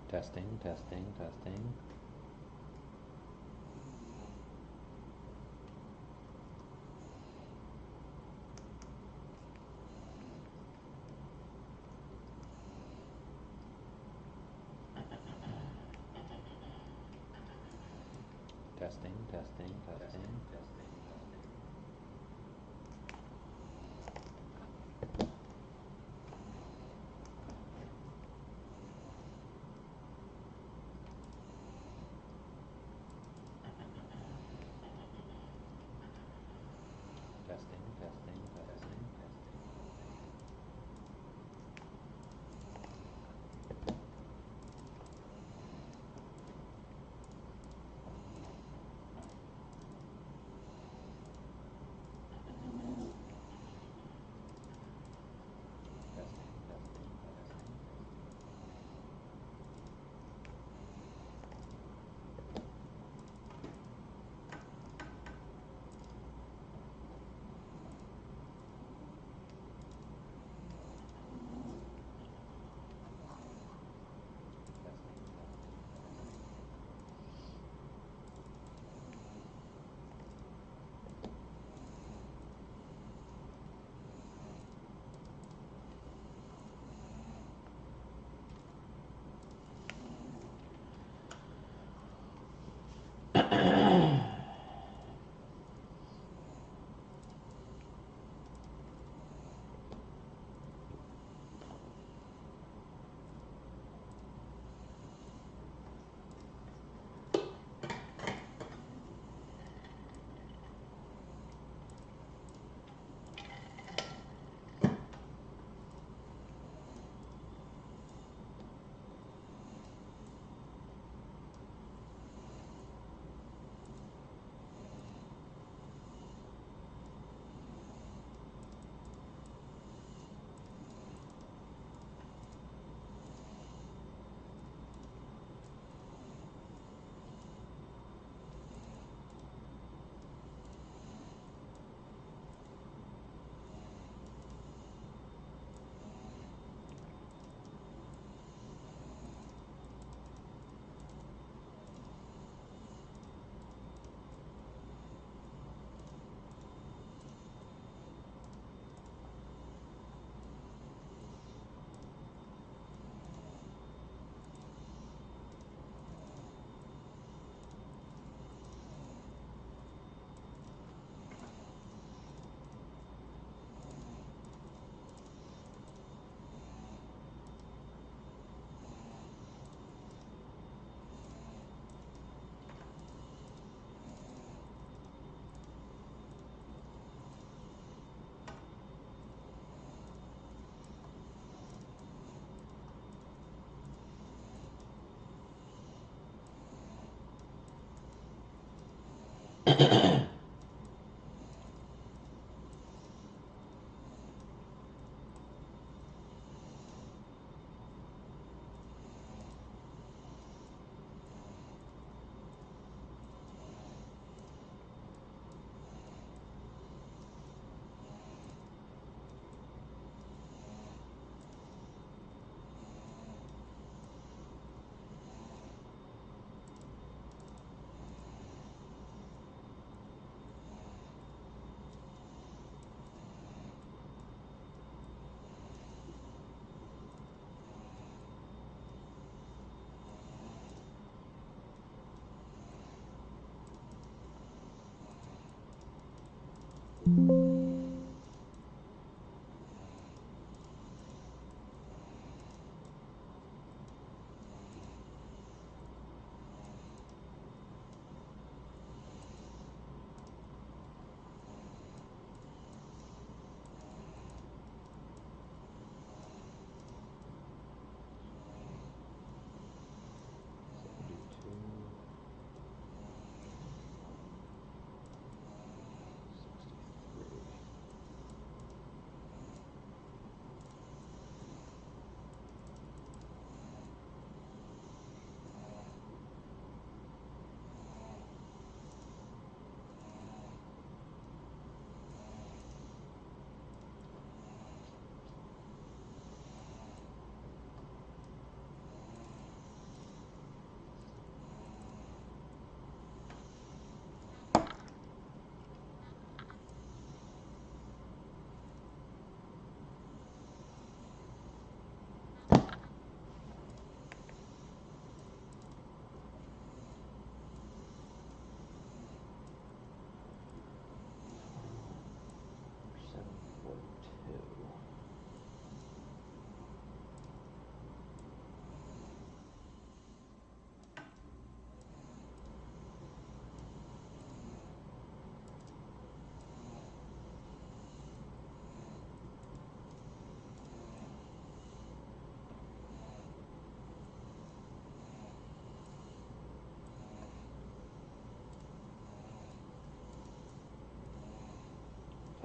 Testing, testing, testing. Testing, testing, testing. Testing, testing, testing.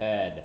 Head.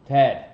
Ted.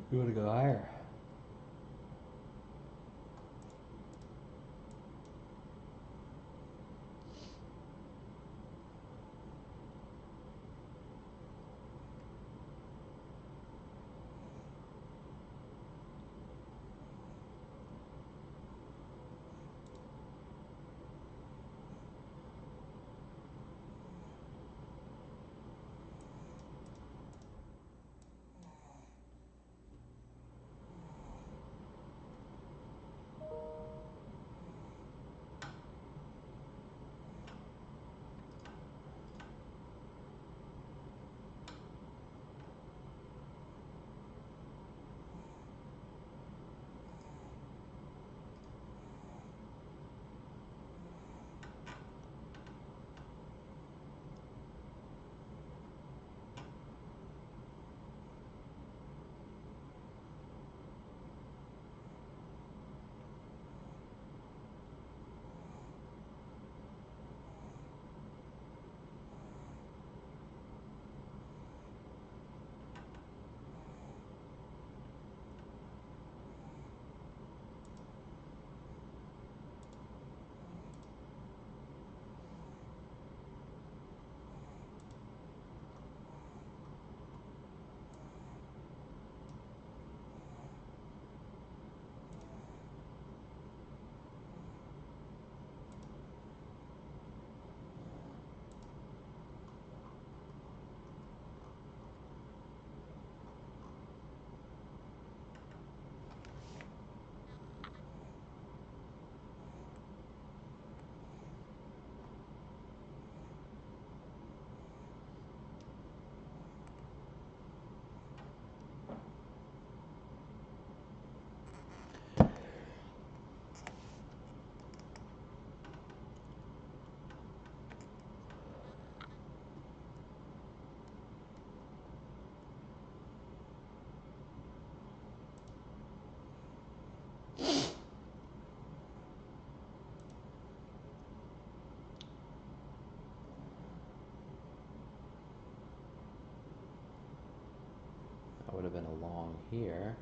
You want to go higher? That would have been a long here.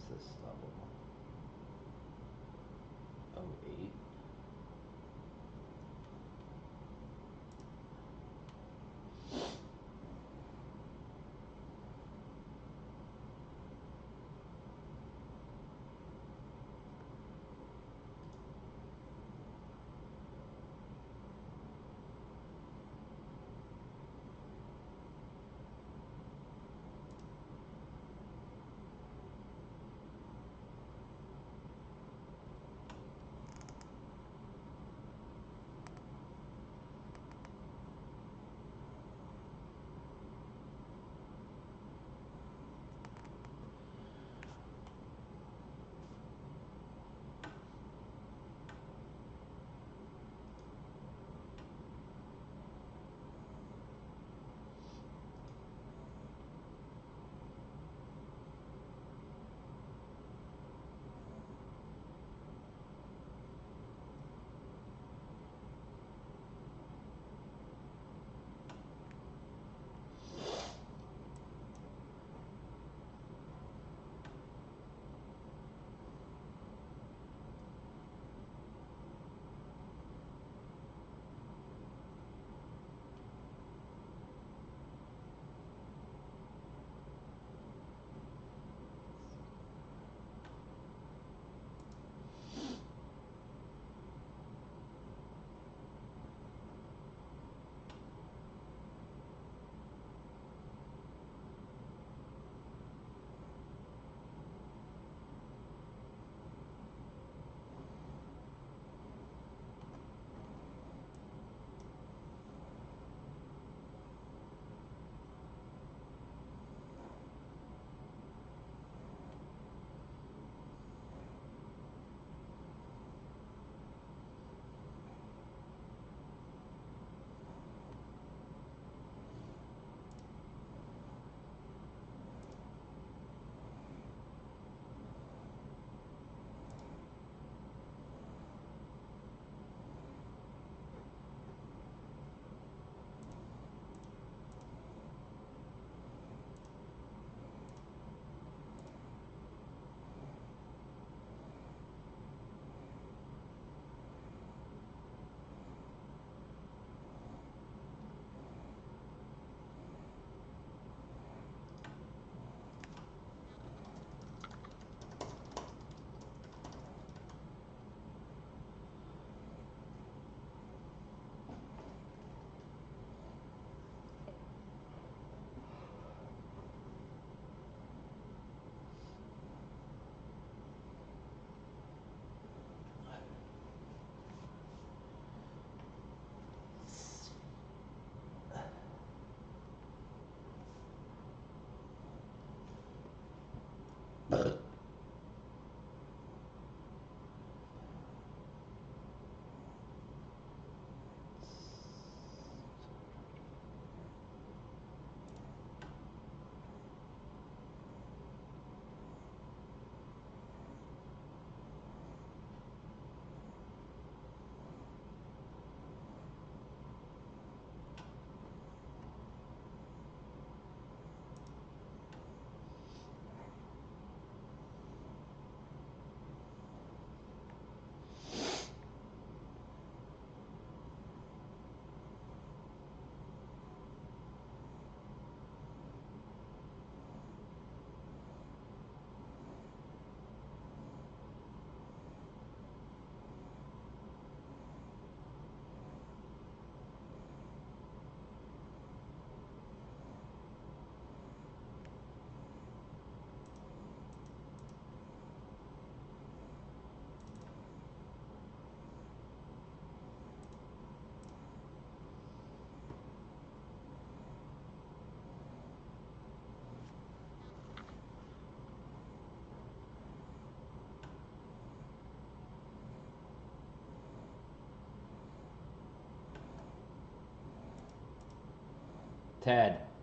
this level? 08.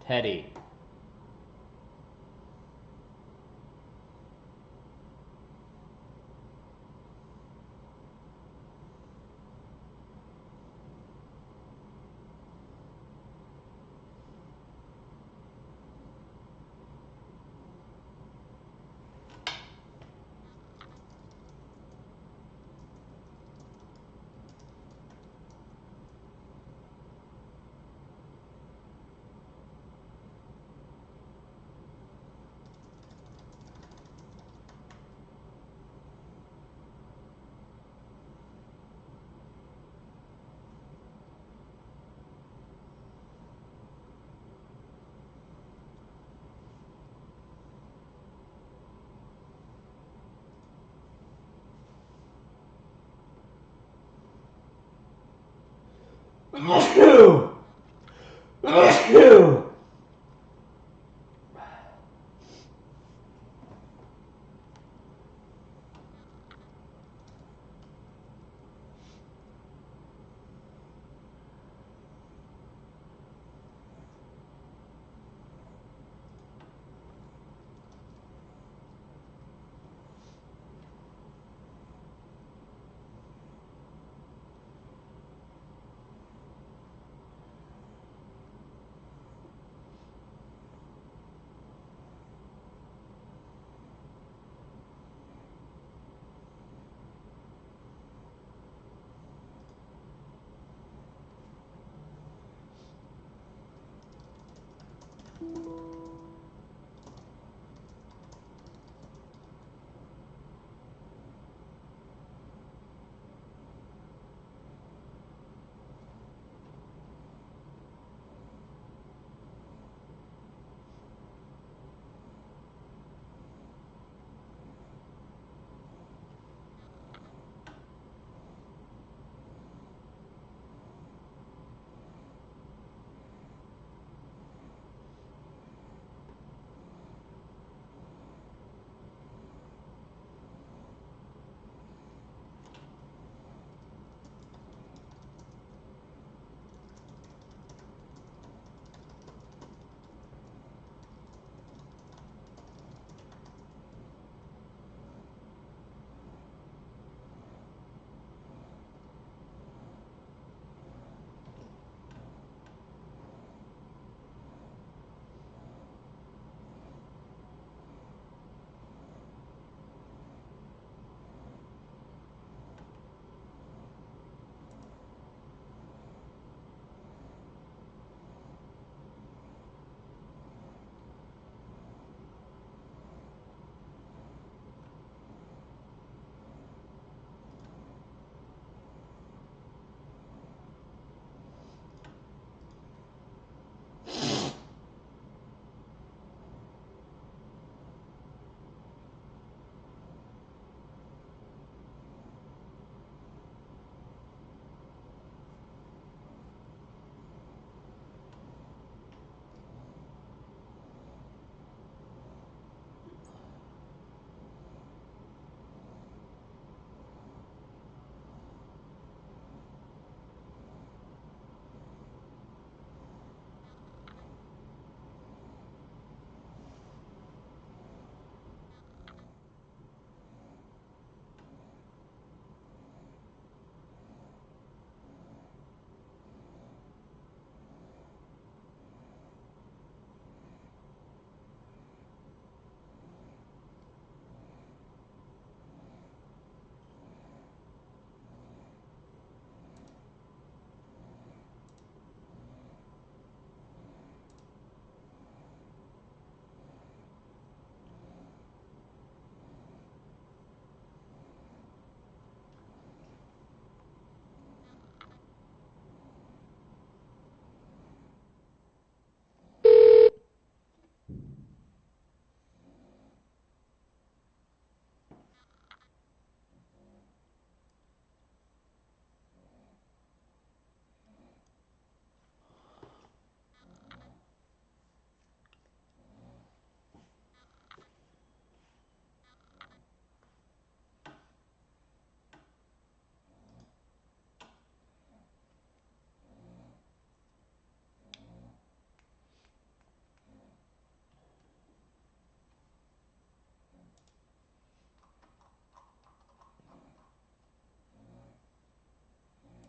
Teddy.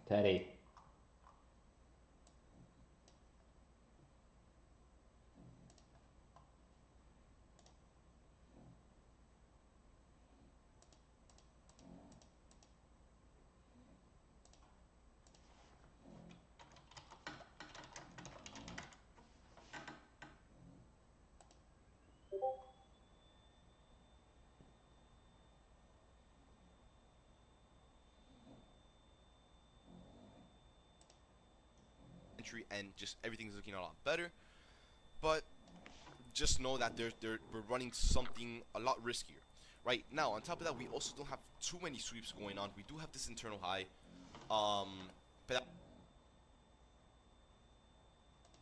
Teddy. And just everything's looking a lot better. But just know that we're running something a lot riskier. Right now, on top of that, we also don't have too many sweeps going on. We do have this internal high, but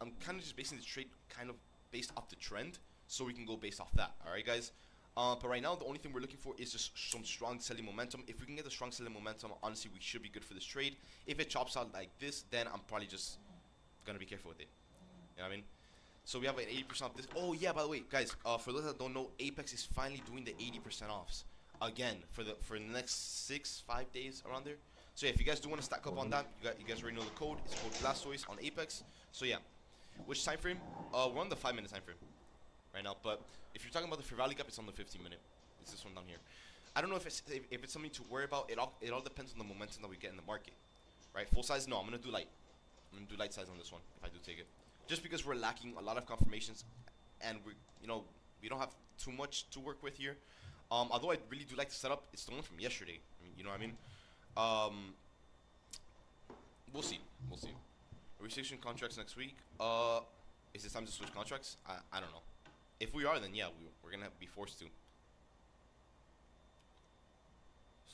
I'm kind of just basing the trade kind of based off the trend, so we can go based off that. All right, guys. But right now, the only thing we're looking for is just some strong selling momentum. If we can get the strong selling momentum, honestly, we should be good for this trade. If it chops out like this, then I'm probably just gonna be careful with it. You know what I mean? So we have an 80% off this. Oh yeah, by the way, guys, for those that don't know, Apex is finally doing the 80% offs again for the next 5 days around there. So yeah, if you guys do want to stack up on that, you guys already know the code. It's called Blastoise on Apex. So yeah, which time frame? We're on the 5-minute time frame right now. But if you're talking about the Fair Value Gap, it's on the 15-minute. It's this one down here. I don't know if it's something to worry about. It all depends on the momentum that we get in the market, right? Full size, no, I'm gonna do light. I'm gonna do light size on this one if I do take it, just because we're lacking a lot of confirmations, and we don't have too much to work with here. Although I really do like the setup, it's the one from yesterday. I mean, you know what I mean? We'll see. We'll see. Are we switching contracts next week? Is it time to switch contracts? I don't know. If we are, then yeah, we're gonna be forced to.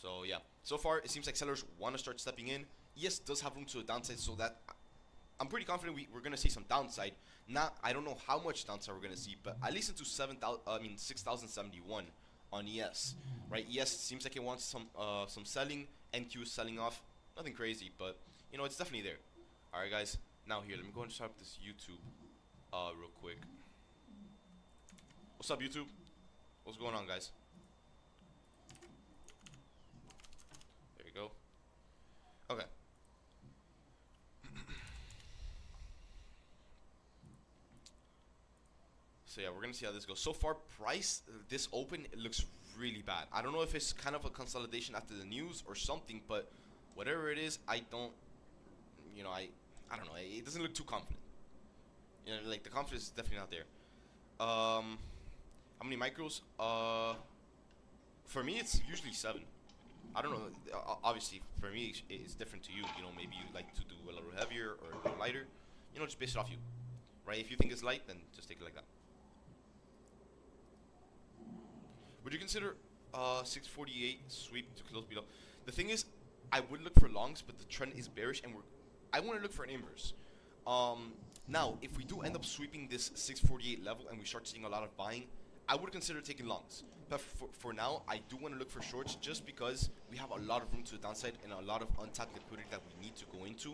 So yeah, so far it seems like sellers want to start stepping in. Yes, does have room to the downside, so that I'm pretty confident we're gonna see some downside. I don't know how much downside we're gonna see, but at least into 6,071 on ES, right? ES seems like it wants some selling. NQ is selling off, nothing crazy, but it's definitely there. All right, guys. Now here, let me go and start up this YouTube, real quick. What's up, YouTube? What's going on, guys? There you go. Okay. So yeah, we're gonna see how this goes. So far, price this open, it looks really bad. I don't know if it's kind of a consolidation after the news or something, but whatever it is, I don't know. It doesn't look too confident. Like the confidence is definitely not there. How many micros? For me, it's usually 7. I don't know. Obviously, for me, it's different to you. Maybe you like to do a little heavier or a little lighter. Just base it off you, right? If you think it's light, then just take it like that. Would you consider 648 sweep to close below? The thing is, I would look for longs, but the trend is bearish, and I want to look for an inverse. Now, if we do end up sweeping this 648 level and we start seeing a lot of buying, I would consider taking longs. But for now, I do want to look for shorts just because we have a lot of room to the downside and a lot of untapped liquidity that we need to go into.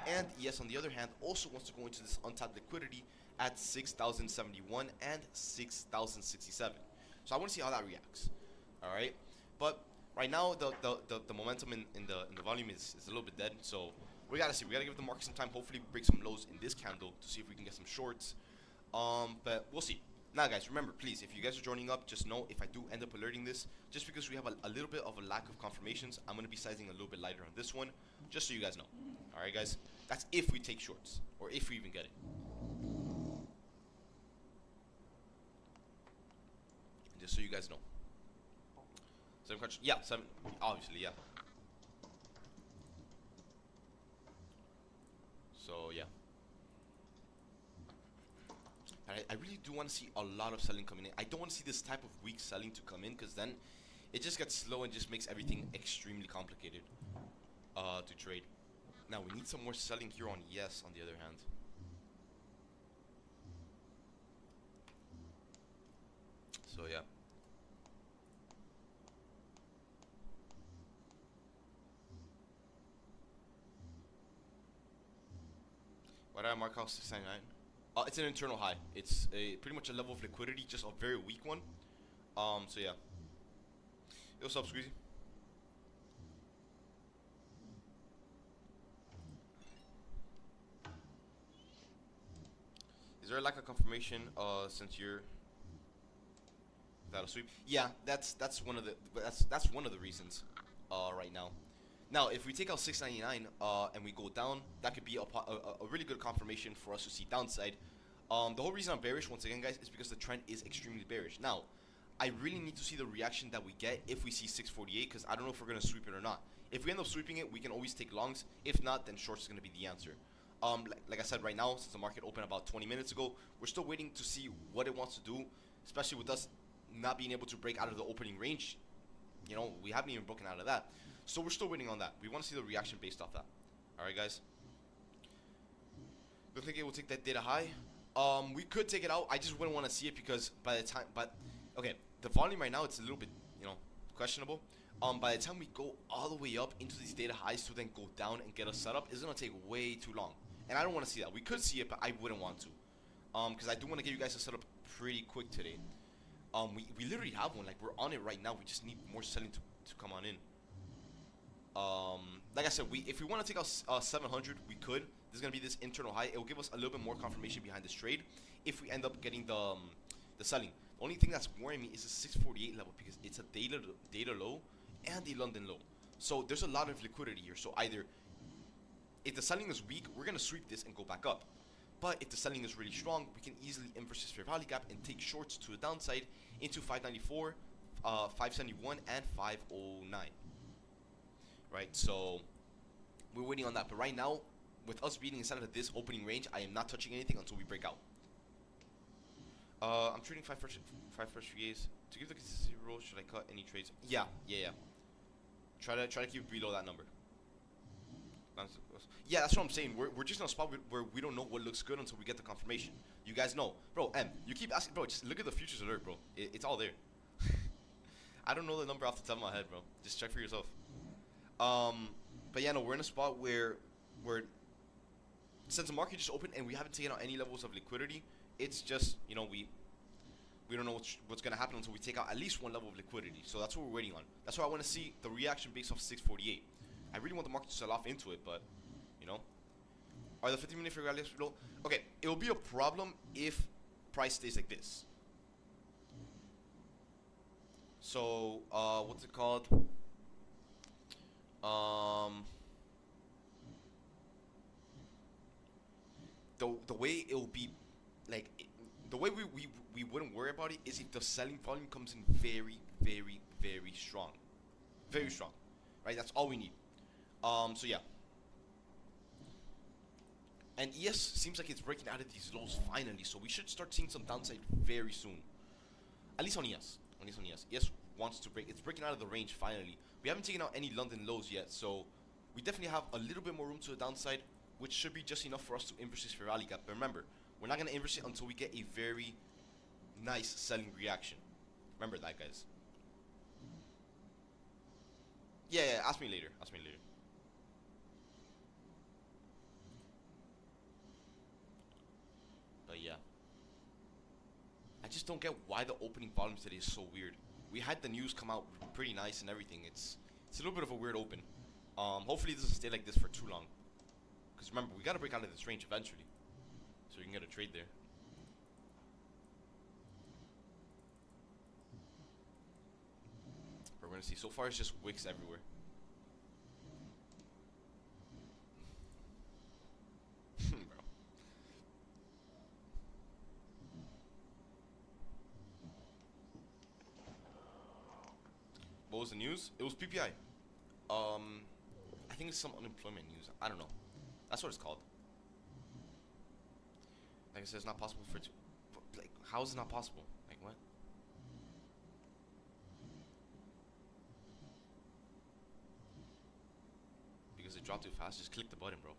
And yes, on the other hand, also wants to go into this untapped liquidity at 6,071 and 6,067. So I want to see how that reacts. All right, but right now the momentum in the volume is a little bit dead. So we gotta see. We gotta give the market some time. Hopefully, break some lows in this candle to see if we can get some shorts. But we'll see. Now, guys, remember, please, if you guys are joining up, just know if I do end up alerting this, just because we have a little bit of a lack of confirmations, I'm gonna be sizing a little bit lighter on this one, just so you guys know. All right, guys. That's if we take shorts or if we even get it. Just so you guys know. 7 crunch. Yeah, 7. Obviously, yeah. So, yeah. I really do want to see a lot of selling coming in. I don't want to see this type of weak selling to come in, because then it just gets slow and just makes everything extremely complicated to trade. Now, we need some more selling here on yes, on the other hand. So, yeah. Why did I mark out 699? It's an internal high. It's pretty much a level of liquidity, just a very weak one. So yeah. Yo, what's up, Squeezy? Is there a lack of confirmation since you're without a sweep? Yeah, that's one of the reasons right now. Now, if we take out 699 and we go down, that could be a really good confirmation for us to see downside. The whole reason I'm bearish, once again, guys, is because the trend is extremely bearish. Now, I really need to see the reaction that we get if we see 648, because I don't know if we're going to sweep it or not. If we end up sweeping it, we can always take longs. If not, then shorts is going to be the answer. Like I said, right now, since the market opened about 20 minutes ago, we're still waiting to see what it wants to do, especially with us not being able to break out of the opening range. We haven't even broken out of that. So we're still waiting on that. We want to see the reaction based off that. All right, guys. Don't think it will take that data high. We could take it out. I just wouldn't want to see it because by the time, but okay, the volume right now it's a little bit, questionable. By the time we go all the way up into these data highs to then go down and get us set up, it's gonna take way too long, and I don't want to see that. We could see it, but I wouldn't want to, because I do want to get you guys a setup pretty quick today. We literally have one. Like we're on it right now. We just need more selling to come on in. Like I said, if we want to take out 700, we could. This is gonna be this internal high. It will give us a little bit more confirmation behind this trade if we end up getting the selling. The only thing that's worrying me is the 648 level because it's a data low and a London low. So there's a lot of liquidity here. So either if the selling is weak, we're gonna sweep this and go back up. But if the selling is really strong, we can easily inverse this fair value gap and take shorts to the downside into 594, 571, and 509. Right, so we're waiting on that. But right now, with us being inside of this opening range, I am not touching anything until we break out. I'm trading 5 fresh VAs. To give the consistency rule, should I cut any trades? Yeah. Try to keep below that number. Yeah, that's what I'm saying. We're just in a spot where we don't know what looks good until we get the confirmation. You guys know. Bro, you keep asking, bro, just look at the futures alert, bro. It's all there. I don't know the number off the top of my head, bro. Just check for yourself. But yeah, no, we're in a spot where since the market just opened and we haven't taken out any levels of liquidity, it's just, we don't know what's going to happen until we take out at least one level of liquidity. So that's what we're waiting on. That's why I want to see the reaction based off 648. I really want the market to sell off into it, but, are the 50-minute fair values low? Okay, it will be a problem if price stays like this. So, what's it called? The way it will be, like, the way we wouldn't worry about it is if the selling volume comes in very, very, very strong. Very strong. Right? That's all we need. So yeah. And ES seems like it's breaking out of these lows finally, so we should start seeing some downside very soon. At least on ES. ES wants to break. It's breaking out of the range finally. We haven't taken out any London lows yet, so we definitely have a little bit more room to the downside, which should be just enough for us to inverse this fair value gap. But remember, we're not going to inverse it until we get a very nice selling reaction. Remember that, guys. Yeah, ask me later. But yeah. I just don't get why the opening volume today is so weird. We had the news come out pretty nice and everything. It's a little bit of a weird open. Hopefully it doesn't stay like this for too long. Because remember, we got to break out of this range eventually. So we can get a trade there. We're going to see. So far it's just wicks everywhere. Bro. What was the news? It was PPI. I think it's some unemployment news. I don't know. That's what it's called. Like I said, it's not possible for it to... Like, how is it not possible? Like, what? Because it dropped too fast? Just click the button, bro.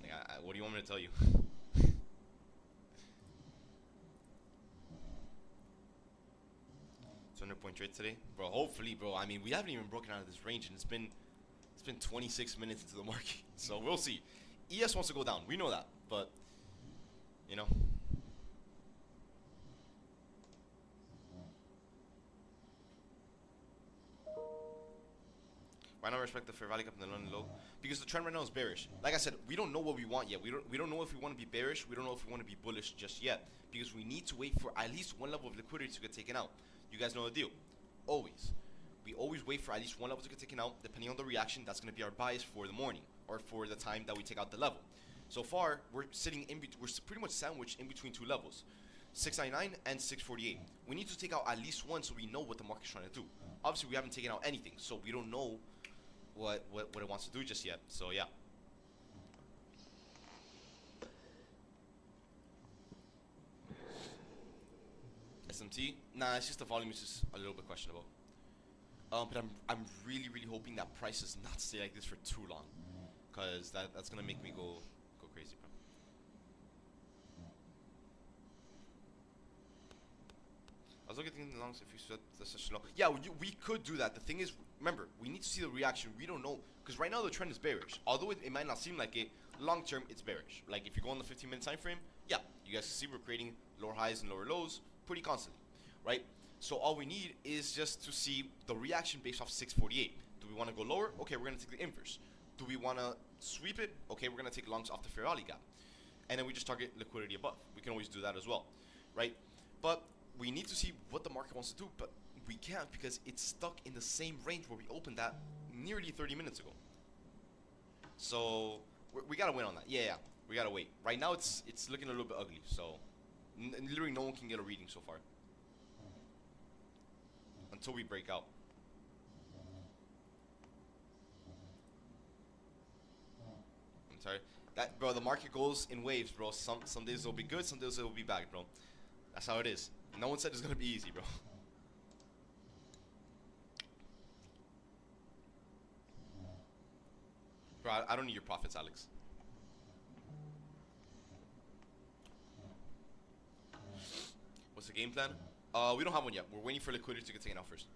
Like, what do you want me to tell you? 200-point trade today, bro. Hopefully, bro. I mean, we haven't even broken out of this range, and it's been 26 minutes into the market, so we'll see. ES wants to go down. We know that, but why not respect the fair value gap in the London low? Because the trend right now is bearish. Like I said, we don't know what we want yet. We don't know if we want to be bearish. We don't know if we want to be bullish just yet, because we need to wait for at least one level of liquidity to get taken out. You guys know the deal. Always. We always wait for at least one level to get taken out. Depending on the reaction, that's going to be our bias for the morning or for the time that we take out the level. So far, we're sitting in between. We're pretty much sandwiched in between two levels, 699 and 648. We need to take out at least one so we know what the market's trying to do. Obviously, we haven't taken out anything, so we don't know what it wants to do just yet. So yeah. SMT? Nah, it's just the volume is just a little bit questionable. But I'm really hoping that price does not stay like this for too long, because that's gonna make me go crazy, bro. I was looking at the longs if you set the such low. Yeah, we could do that. The thing is, remember, we need to see the reaction. We don't know because right now the trend is bearish. Although it might not seem like it, long term it's bearish. Like if you go on the 15-minute time frame, yeah, you guys can see we're creating lower highs and lower lows pretty constantly, right? So all we need is just to see the reaction based off 648. Do we want to go lower? Okay, we're gonna take the inverse. Do we want to sweep it? Okay, we're gonna take longs off the fair value gap, and then we just target liquidity above. We can always do that as well, right? But we need to see what the market wants to do, but we can't because it's stuck in the same range where we opened that nearly 30 minutes ago. So we gotta win on that. Yeah, we gotta wait. Right now it's looking a little bit ugly. So literally no one can get a reading so far until we break out. I'm sorry. That bro, the market goes in waves, bro. Some days it'll be good, some days it'll be bad, bro. That's how it is. No one said it's gonna be easy, bro. Bro, I don't need your profits, Alex. What's the game plan? We don't have one yet. We're waiting for liquidity to get taken out first.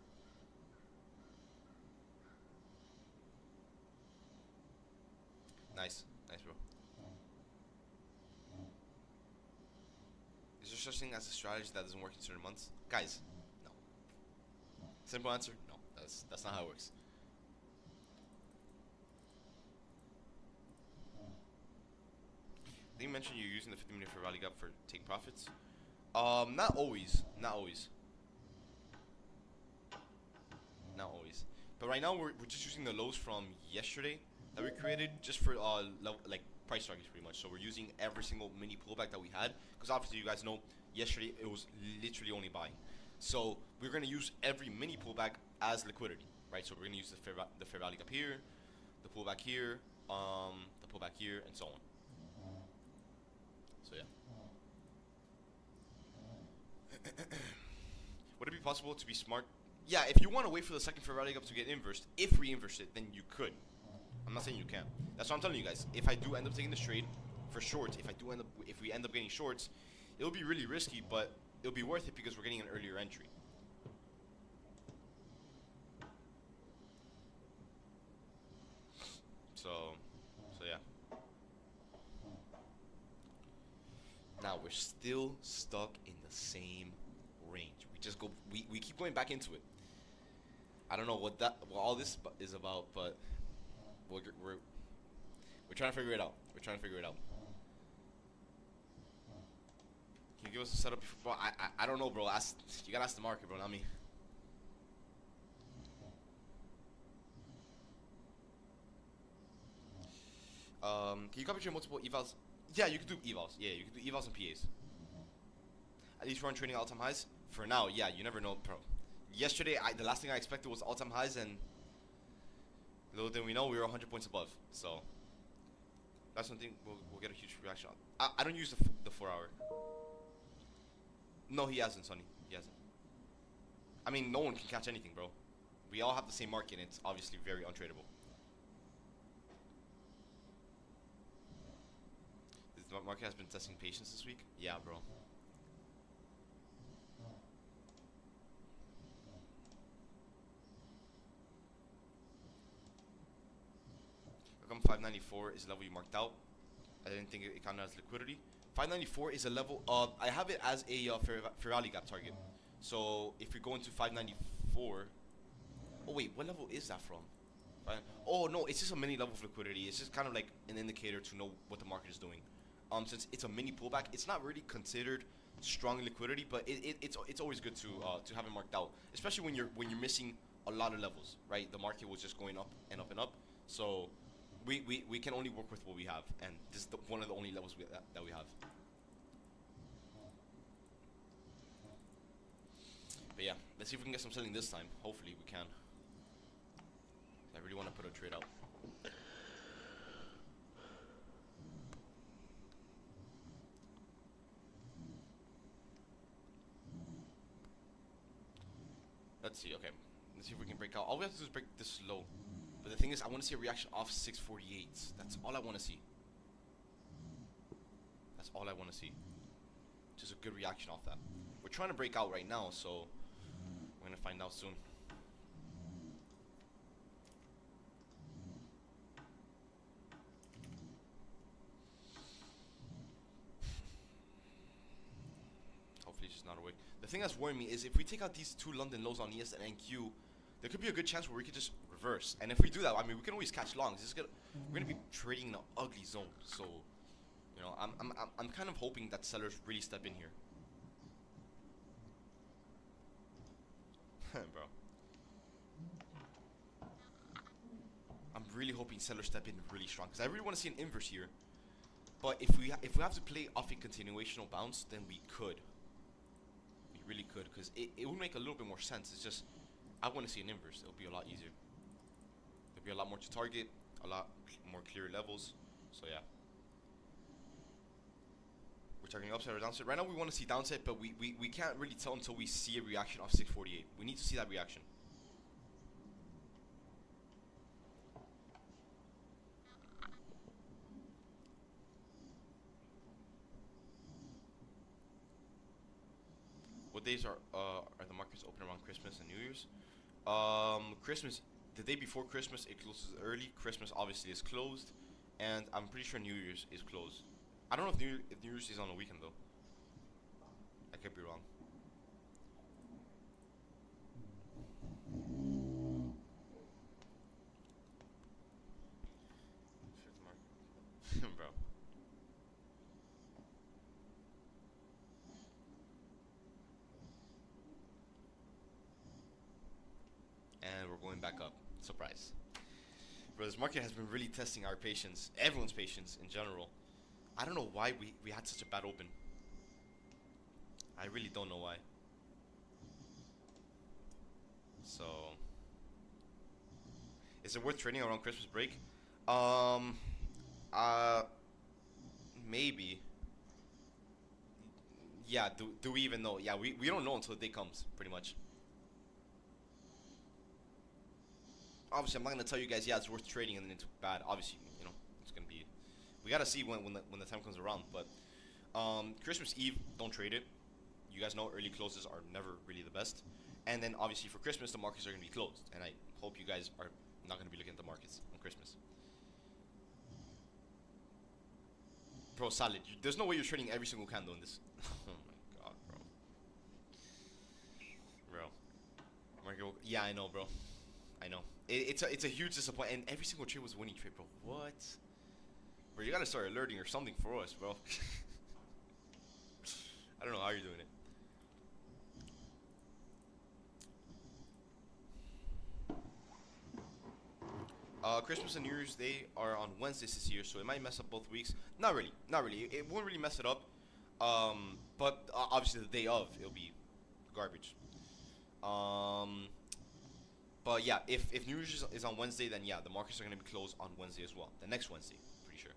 Nice, nice, bro. Is there such thing as a strategy that doesn't work in certain months? Guys, no. Simple answer, no. That's not how it works. I think you mentioned you're using the 50-minute for rally gap for take profits. Not always, not always, not always. But right now we're just using the lows from yesterday that we created just for like price targets pretty much. So we're using every single mini pullback that we had because obviously you guys know yesterday it was literally only buying. So we're gonna use every mini pullback as liquidity, right? So we're gonna use the fair value gap here, the pullback here, the pullback here, and so on. So yeah. Would it be possible to be smart? Yeah, if you want to wait for the second fair value gap to get inversed, if we inverse it, then you could. I'm not saying you can't. That's what I'm telling you guys. If I do end up taking this trade for shorts, if we end up getting shorts, it'll be really risky, but it'll be worth it because we're getting an earlier entry. So yeah. Now we're still stuck in the same range. We keep going back into it. I don't know what all this is about, but we're trying to figure it out. We're trying to figure it out. Can you give us a setup before? Bro, I don't know, bro. You gotta ask the market, bro, not me. Can you copy your multiple evals? Yeah, you can do evals. Yeah, you can do evals and PAs. At least run trading all-time highs. For now, yeah, you never know, bro. Yesterday, the last thing I expected was all-time highs, and little did we know we were 100 points above. So that's something we'll get a huge reaction on. I don't use the 4-hour. No, he hasn't, Sonny. He hasn't. I mean, no one can catch anything, bro. We all have the same market, and it's obviously very untradeable. The market has been testing patience this week. Yeah, bro. How come 594 is the level you marked out? I didn't think it counted as liquidity. 594 is a level of, I have it as a fair value gap target. So if we go into 594, oh wait, what level is that from? Oh no, it's just a mini level of liquidity. It's just kind of like an indicator to know what the market is doing. Since it's a mini pullback, it's not really considered strong liquidity, but it's always good to have it marked out, especially when you're missing a lot of levels, right? The market was just going up and up and up, so we can only work with what we have, and this is one of the only levels that we have. But yeah, let's see if we can get some selling this time. Hopefully we can. I really want to put a trade out. Let's see, okay. Let's see if we can break out. All we have to do is break this low. But the thing is, I want to see a reaction off 648s. That's all I want to see. That's all I want to see. Just a good reaction off that. We're trying to break out right now, so we're gonna find out soon. Hopefully it's just not a wick. The thing that's worrying me is if we take out these two London lows on ES and NQ, there could be a good chance where we could just reverse. And if we do that, I mean, we can always catch longs. We're gonna be trading in an ugly zone. So, you know, I'm kind of hoping that sellers really step in here. Bro, I'm really hoping sellers step in really strong because I really want to see an inverse here. But if we have to play off a continuational bounce, then we could. We really could, because it would make a little bit more sense. It's just I want to see an inverse. It'll be a lot easier. There'll be a lot more to target, a lot more clear levels. So yeah. We're targeting upside or downside. Right now we want to see downside, but we can't really tell until we see a reaction off 648. We need to see that reaction. What days are the markets open around Christmas and New Year's? Christmas, the day before Christmas, it closes early. Christmas obviously is closed, and I'm pretty sure New Year's is closed. I don't know if New Year's is on a weekend though. I could be wrong. Bro. And we're going back up. Surprise. Bro, this market has been really testing our patience, everyone's patience in general. I don't know why we had such a bad open. I really don't know why. So, is it worth trading around Christmas break? Maybe. Yeah, do we even know? Yeah, we don't know until the day comes, pretty much. Obviously, I'm not gonna tell you guys, yeah, it's worth trading and then it's bad. Obviously, you know, it's gonna be. We gotta see when the time comes around. But Christmas Eve, don't trade it. You guys know early closes are never really the best. And then obviously for Christmas, the markets are gonna be closed. And I hope you guys are not gonna be looking at the markets on Christmas. Bro, solid. There's no way you're trading every single candle in this. Oh my god, bro. Bro. Market. Yeah, I know, bro. I know. It's a huge disappointment, and every single trade was a winning trade, bro. What? Bro, you gotta start alerting or something for us, bro. I don't know how you're doing it. Christmas and New Year's Day are on Wednesdays this year, so it might mess up both weeks. Not really, not really. It won't really mess it up. But obviously the day of, it'll be garbage. But yeah, if New Year's is on Wednesday, then yeah, the markets are gonna be closed on Wednesday as well. The next Wednesday, pretty sure.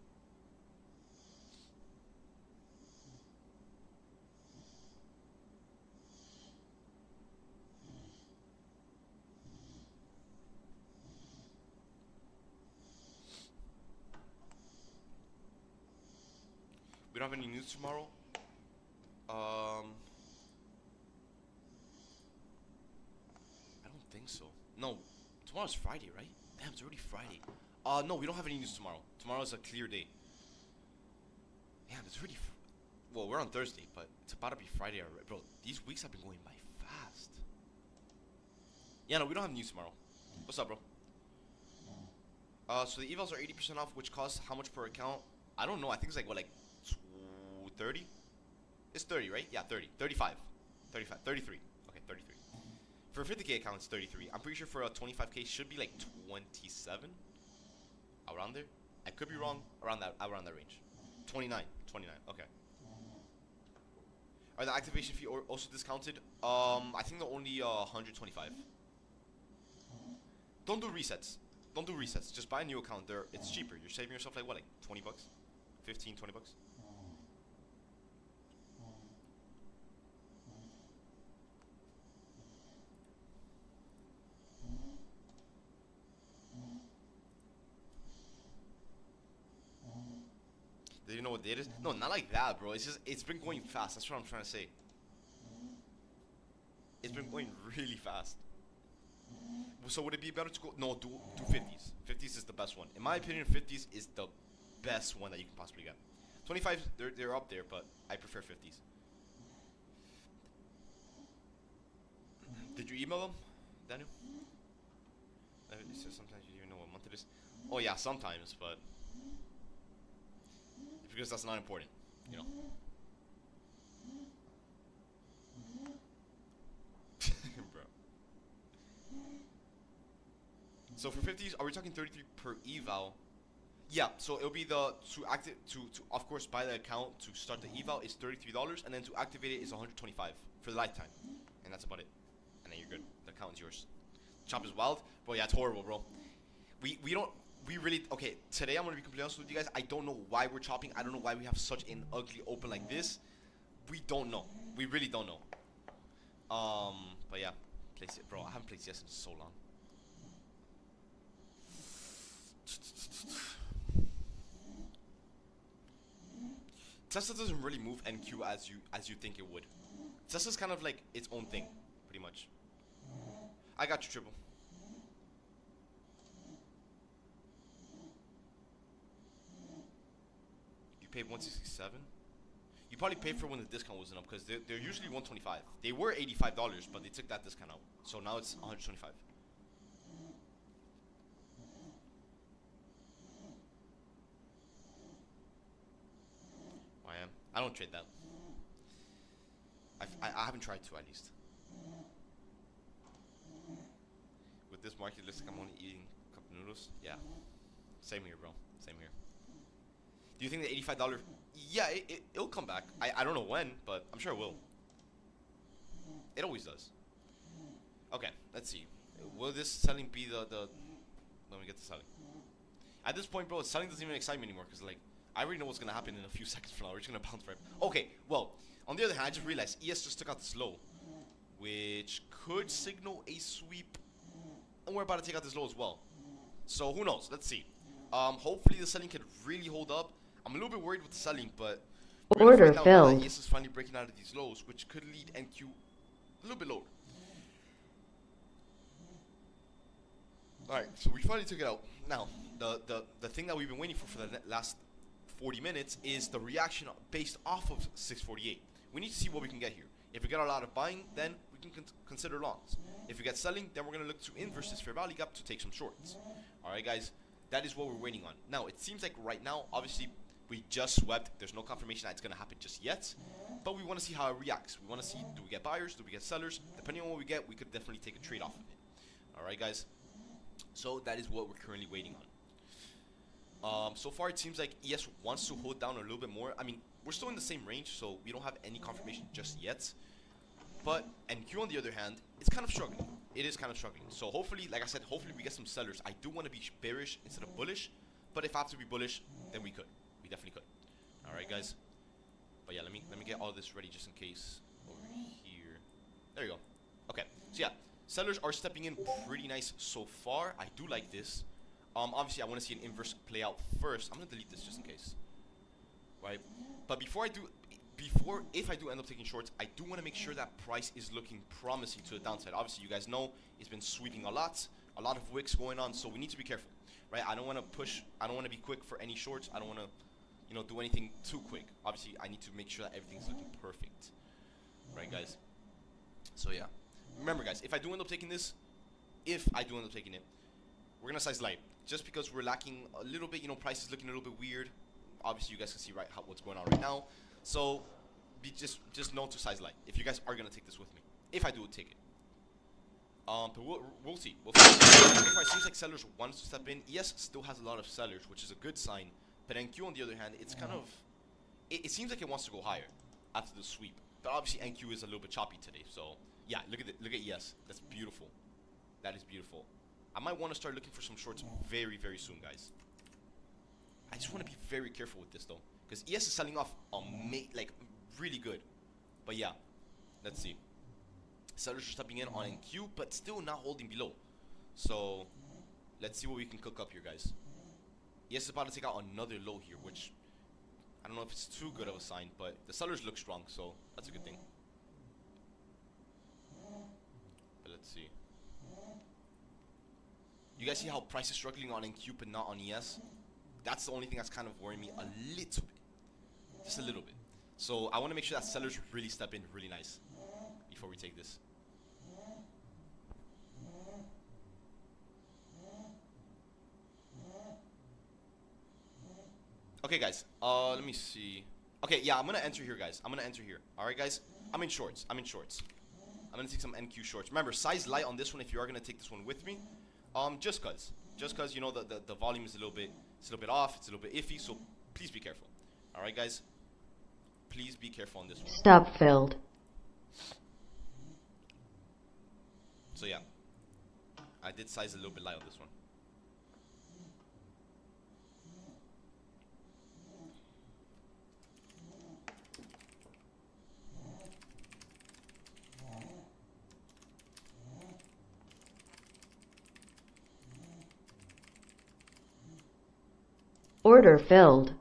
We don't have any news tomorrow. I don't think so. No, tomorrow's Friday, right? Damn, it's already Friday. No, we don't have any news tomorrow. Tomorrow's a clear day. Damn, it's already. Well, we're on Thursday, but it's about to be Friday already, bro. These weeks have been going by fast. Yeah, no, we don't have news tomorrow. What's up, bro? So the evals are 80% off, which costs how much per account? I don't know. I think it's like what, like 30? It's 30, right? Yeah, 30. 35. 35. 33. Okay, 33. For a 50k account, it's 33. I'm pretty sure for a 25k, should be like 27. Around there. I could be wrong. Around that range. 29. 29. Okay. Are the activation fee also discounted? I think they're only 125. Don't do resets. Don't do resets. Just buy a new account. It's cheaper. You're saving yourself like what, like 20 bucks? 15, 20 bucks? what day it is? No, not like that, bro. It's just, it's been going fast. That's what I'm trying to say. It's been going really fast. So would it be better to go? No, do 50s. 50s is the best one. In my opinion, 50s is the best one that you can possibly get. 25s, they're up there, but I prefer 50s. Did you email them, Daniel? It says sometimes you don't even know what month it is. Oh yeah, sometimes, but because that's not important, you know. Bro. So for 50s, are we talking 33 per eval? Yeah, so it'll be the to of course buy the account to start the eval is $33, and then to activate it is 125 for the lifetime, and that's about it. And then you're good. The account is yours. Chop is wild, bro. Yeah, it's horrible, bro. We really okay. Today I'm gonna be completely honest with you guys. I don't know why we're chopping. I don't know why we have such an ugly open like this. We don't know. We really don't know. But yeah, place it, bro. I haven't played CS in so long. Tesla doesn't really move NQ as you think it would. Tesla's kind of like its own thing, pretty much. I got you, triple. You paid 167. You probably paid for when the discount wasn't up because they're usually 125. They were $85, but they took that discount out, so now it's 125. I don't trade that. I haven't tried to, at least. With this market, it looks like I'm only eating a cup of noodles. Yeah. Same here, bro. Same here. Do you think the $85... Yeah, it'll come back. I don't know when, but I'm sure it will. It always does. Okay, let's see. Will this selling be the... Let me get to selling. At this point, bro, selling doesn't even excite me anymore because, like, I already know what's going to happen in a few seconds from now. We're just going to bounce right. Okay, well, on the other hand, I just realized ES just took out this low, which could signal a sweep. And we're about to take out this low as well. So, who knows? Let's see. Hopefully, the selling can really hold up. I'm a little bit worried with the selling, but... Order filled. ES is finally breaking out of these lows, which could lead NQ a little bit lower. Alright, so we finally took it out. Now, the thing that we've been waiting for the last 40 minutes is the reaction based off of 648. We need to see what we can get here. If we get a lot of buying, then we can consider longs. If we get selling, then we're going to look to inverse this fair value gap to take some shorts. Alright guys, that is what we're waiting on. Now, it seems like right now, obviously, we just swept. There's no confirmation that it's going to happen just yet. But we want to see how it reacts. We want to see, do we get buyers, do we get sellers? Depending on what we get, we could definitely take a trade off of it. Alright guys, so that is what we're currently waiting on. So far it seems like ES wants to hold down a little bit more. I mean, we're still in the same range, so we don't have any confirmation just yet. But NQ on the other hand, it's kind of struggling. It is kind of struggling. So hopefully, like I said, hopefully we get some sellers. I do want to be bearish instead of bullish, but if I have to be bullish, then we could. We definitely could. All right, guys. But yeah, let me get all this ready just in case over here. There you go. Okay. So yeah, sellers are stepping in pretty nice so far. I do like this. Obviously, I want to see an inverse play out first. I'm gonna delete this just in case, right? But if I do end up taking shorts, I do want to make sure that price is looking promising to the downside. Obviously, you guys know it's been sweeping a lot of wicks going on, so we need to be careful, right? I don't want to push. I don't want to be quick for any shorts. I don't want to, do anything too quick. Obviously, I need to make sure that everything's looking perfect, right, guys? So yeah, remember, guys, if I do end up taking this, we're gonna size light. Just because we're lacking a little bit, price is looking a little bit weird. Obviously, you guys can see what's going on right now. So, just know to size light if you guys are gonna take this with me. If I do take it, but we'll see. It seems like sellers want to step in. ES still has a lot of sellers, which is a good sign. But NQ on the other hand, it's kind of it seems like it wants to go higher after the sweep. But obviously, NQ is a little bit choppy today. So yeah, look at ES. That's beautiful. That is beautiful. I might want to start looking for some shorts very, very soon, guys. I just want to be very careful with this, though. Because ES is selling off like really good. But yeah, let's see. Sellers are stepping in on NQ, but still not holding below. So let's see what we can cook up here, guys. ES is about to take out another low here, which I don't know if it's too good of a sign, but the sellers look strong, so that's a good thing. But let's see. You guys see how price is struggling on NQ but not on ES? That's the only thing that's kind of worrying me a little bit. Just a little bit. So I want to make sure that sellers really step in really nice before we take this. Okay, guys. Let me see. Okay, yeah, I'm gonna enter here, guys. I'm gonna enter here. All right, guys. I'm in shorts. I'm gonna take some NQ shorts. Remember, size light on this one if you are gonna take this one with me. Just cause you know the volume is a little bit off. It's a little bit iffy. So please be careful. All right, guys. Please be careful on this one. Stop filled. So yeah, I did size a little bit light on this one. Order filled.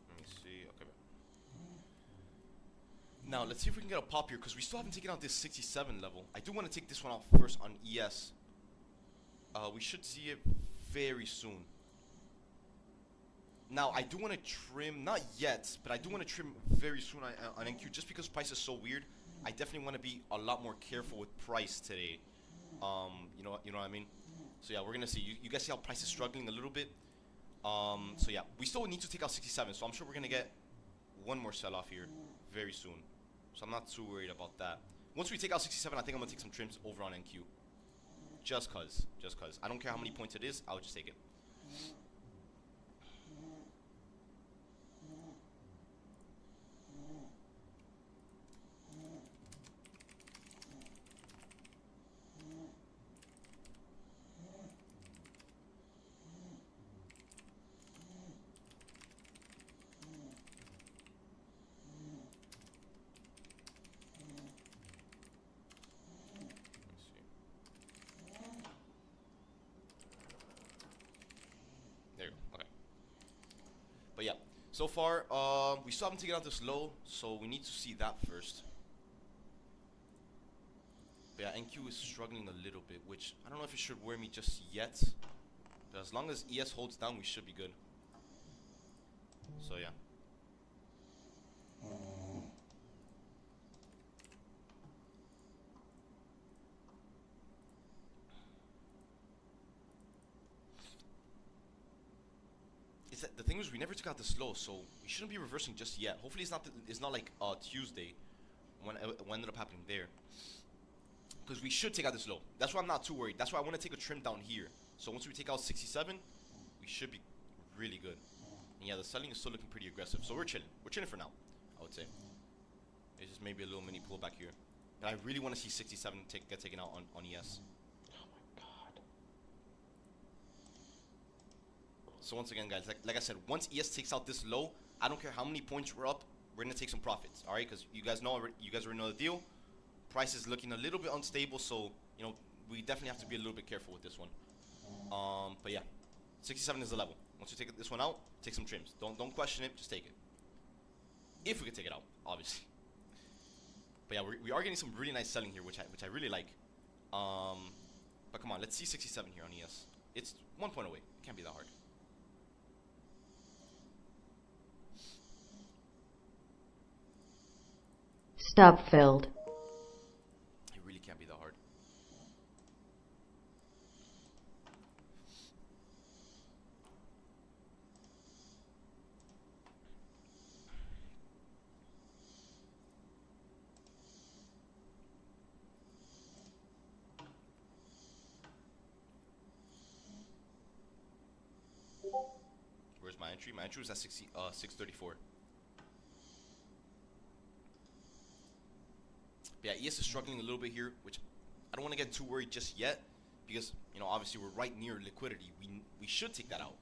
Let me see. Okay. Now let's see if we can get a pop here because we still haven't taken out this 67 level. I do want to take this one out first on ES. We should see it very soon. Now I do want to trim, not yet, but I do want to trim very soon on NQ just because price is so weird. I definitely want to be a lot more careful with price today. You know what I mean? So yeah, we're gonna see. You guys see how price is struggling a little bit. So yeah, we still need to take out 67. So I'm sure we're gonna get one more sell off here very soon. So I'm not too worried about that. Once we take out 67, I think I'm gonna take some trims over on NQ. Just cause. I don't care how many points it is. I'll just take it. But yeah, so far, we still haven't taken out this low, so we need to see that first. But yeah, NQ is struggling a little bit, which I don't know if it should worry me just yet. But as long as ES holds down, we should be good. So yeah. The thing is, we never took out this low, so we shouldn't be reversing just yet. Hopefully, it's not like Tuesday when what ended up happening there, because we should take out this low. That's why I'm not too worried. That's why I want to take a trim down here. So once we take out 67, we should be really good. And yeah, the selling is still looking pretty aggressive. So we're chilling. We're chilling for now, I would say. It's just maybe a little mini pullback here, but I really want to see 67 get taken out on ES. So once again, guys, like I said, once ES takes out this low, I don't care how many points we're up, we're gonna take some profits, all right? Because you guys already know the deal. Price is looking a little bit unstable, so you know we definitely have to be a little bit careful with this one. But yeah, 67 is the level. Once you take this one out, take some trims. Don't question it, just take it. If we can take it out, obviously. But yeah, we are getting some really nice selling here, which I really like. But come on, let's see 67 here on ES. It's 1 point away. It can't be that hard. Stop filled. It really can't be that hard. Where's my entry? My entry was at 634. But yeah, ES is struggling a little bit here, which I don't want to get too worried just yet, because you know obviously we're right near liquidity. We should take that out.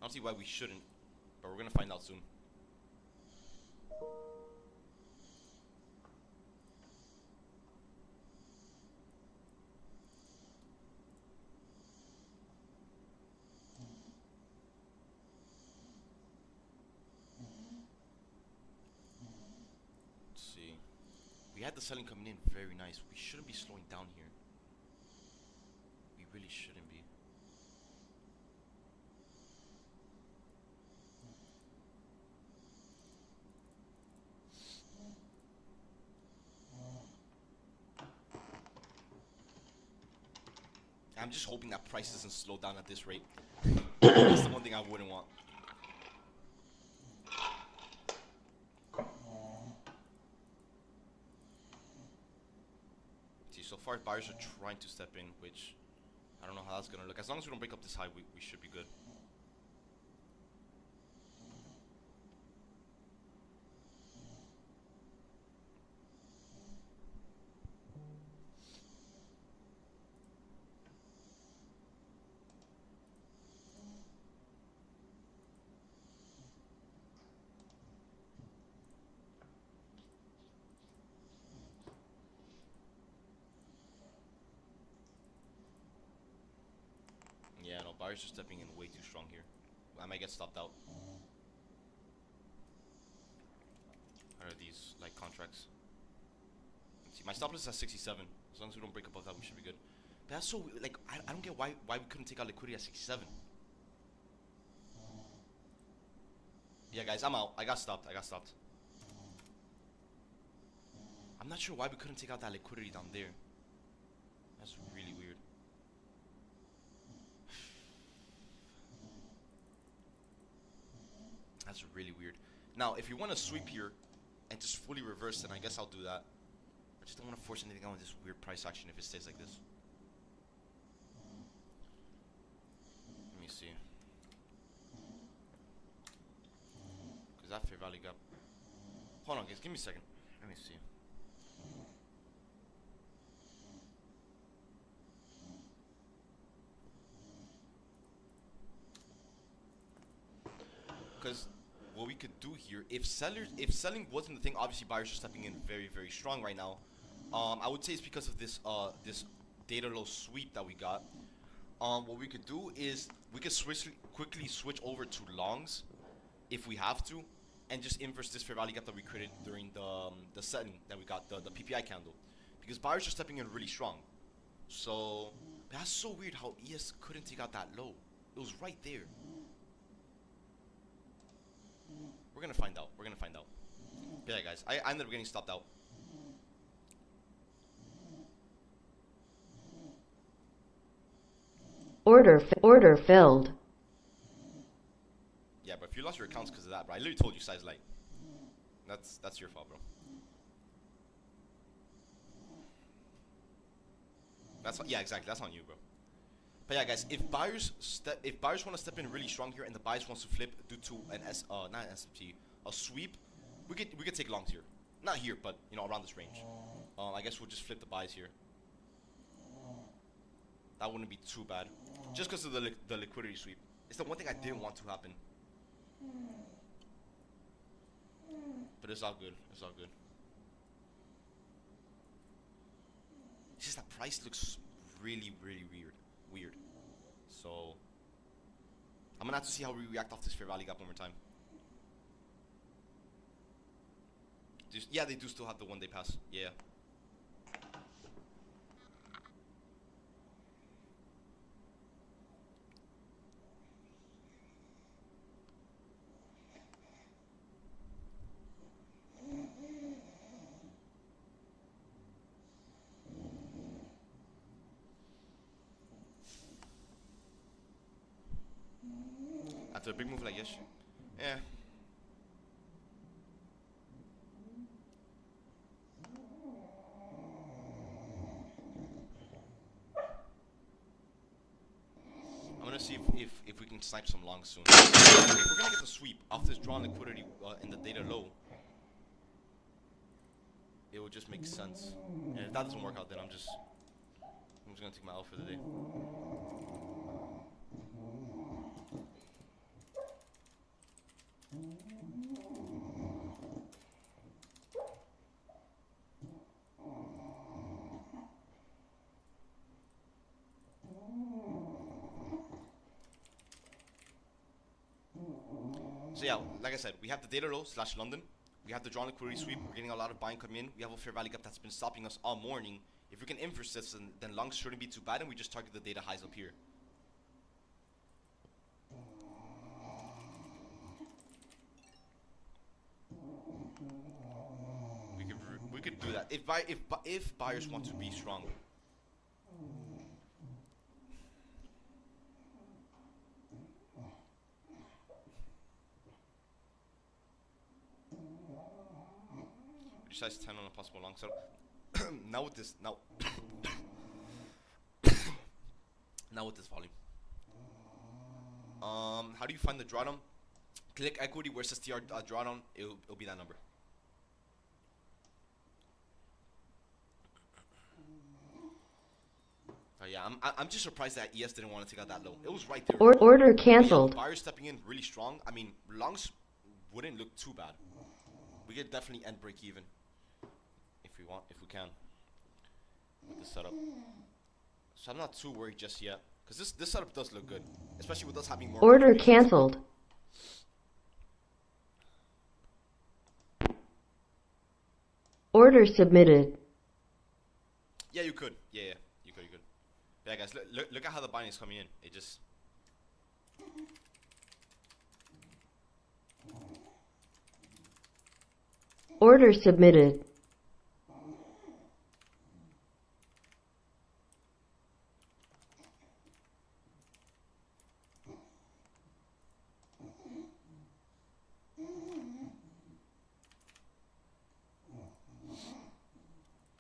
I don't see why we shouldn't, but we're gonna find out soon. had the selling coming in, very nice. We shouldn't be slowing down here. We really shouldn't be. I'm just hoping that price doesn't slow down at this rate. That's the one thing I wouldn't want. See, so far buyers are trying to step in, which I don't know how that's gonna look. As long as we don't break up this high, we should be good. Yeah, no, buyers are stepping in way too strong here. I might get stopped out. What are these, like, contracts? Let's see, my stop loss is at 67. As long as we don't break above that, we should be good. But that's so, like, I don't get why we couldn't take out liquidity at 67. Yeah, guys, I'm out. I got stopped. I'm not sure why we couldn't take out that liquidity down there. That's really weird. That's really weird. Now, if you want to sweep here and just fully reverse, then I guess I'll do that. I just don't want to force anything out with this weird price action if it stays like this. Let me see. Because that fair value gap. Hold on, guys. Give me a second. Let me see. Because what we could do here, if selling wasn't the thing, obviously buyers are stepping in very, very strong right now. I would say it's because of this this data low sweep that we got. What we could do is we could quickly switch over to longs if we have to, and just inverse this fair value gap that we created during the setting that we got, the PPI candle, because buyers are stepping in really strong. So that's so weird how ES couldn't take out that low. It was right there. We're gonna find out. Yeah, guys, I ended up getting stopped out. Order filled. Yeah, but if you lost your accounts because of that, bro, I literally told you size light. That's your fault, bro. Yeah, exactly. That's on you, bro. But yeah, guys, if buyers want to step in really strong here and the buyers wants to flip due to not an SMT, a sweep, we could take longs here. Not here, but you know, around this range. I guess we'll just flip the buys here. That wouldn't be too bad, just because of the liquidity sweep. It's the one thing I didn't want to happen. But it's all good. It's just that price looks really, really weird. So I'm gonna have to see how we react off this fair value gap one more time. Yeah, they do still have the 1 day pass. Yeah. After a big move like this, yeah. I'm gonna see if we can snipe some longs soon. If we're gonna get the sweep off this drawn liquidity in the data low, it will just make sense. And if that doesn't work out, then I'm just gonna take my L for the day. So yeah, like I said, we have the data low / London. We have the drawn liquidity sweep. We're getting a lot of buying come in. We have a fair value gap that's been stopping us all morning. If we can inverse this, then longs shouldn't be too bad, and we just target the data highs up here. We could do that if buyers want to be strong. Size 10 on a possible long setup. Now with this now with this volume. How do you find the drawdown? Click equity where it says TR drawdown. It'll be that number. Yeah, I'm just surprised that ES didn't want to take out that low. It was right there. Order cancelled. Yeah, buyers stepping in really strong. I mean, longs wouldn't look too bad. We could definitely end break even if we can with this setup. So I'm not too worried just yet, because this setup does look good, especially with us having more. Order cancelled. Order submitted. Yeah, you could. Yeah, you could. Yeah, guys, look at how the buying is coming in. It just. Order submitted.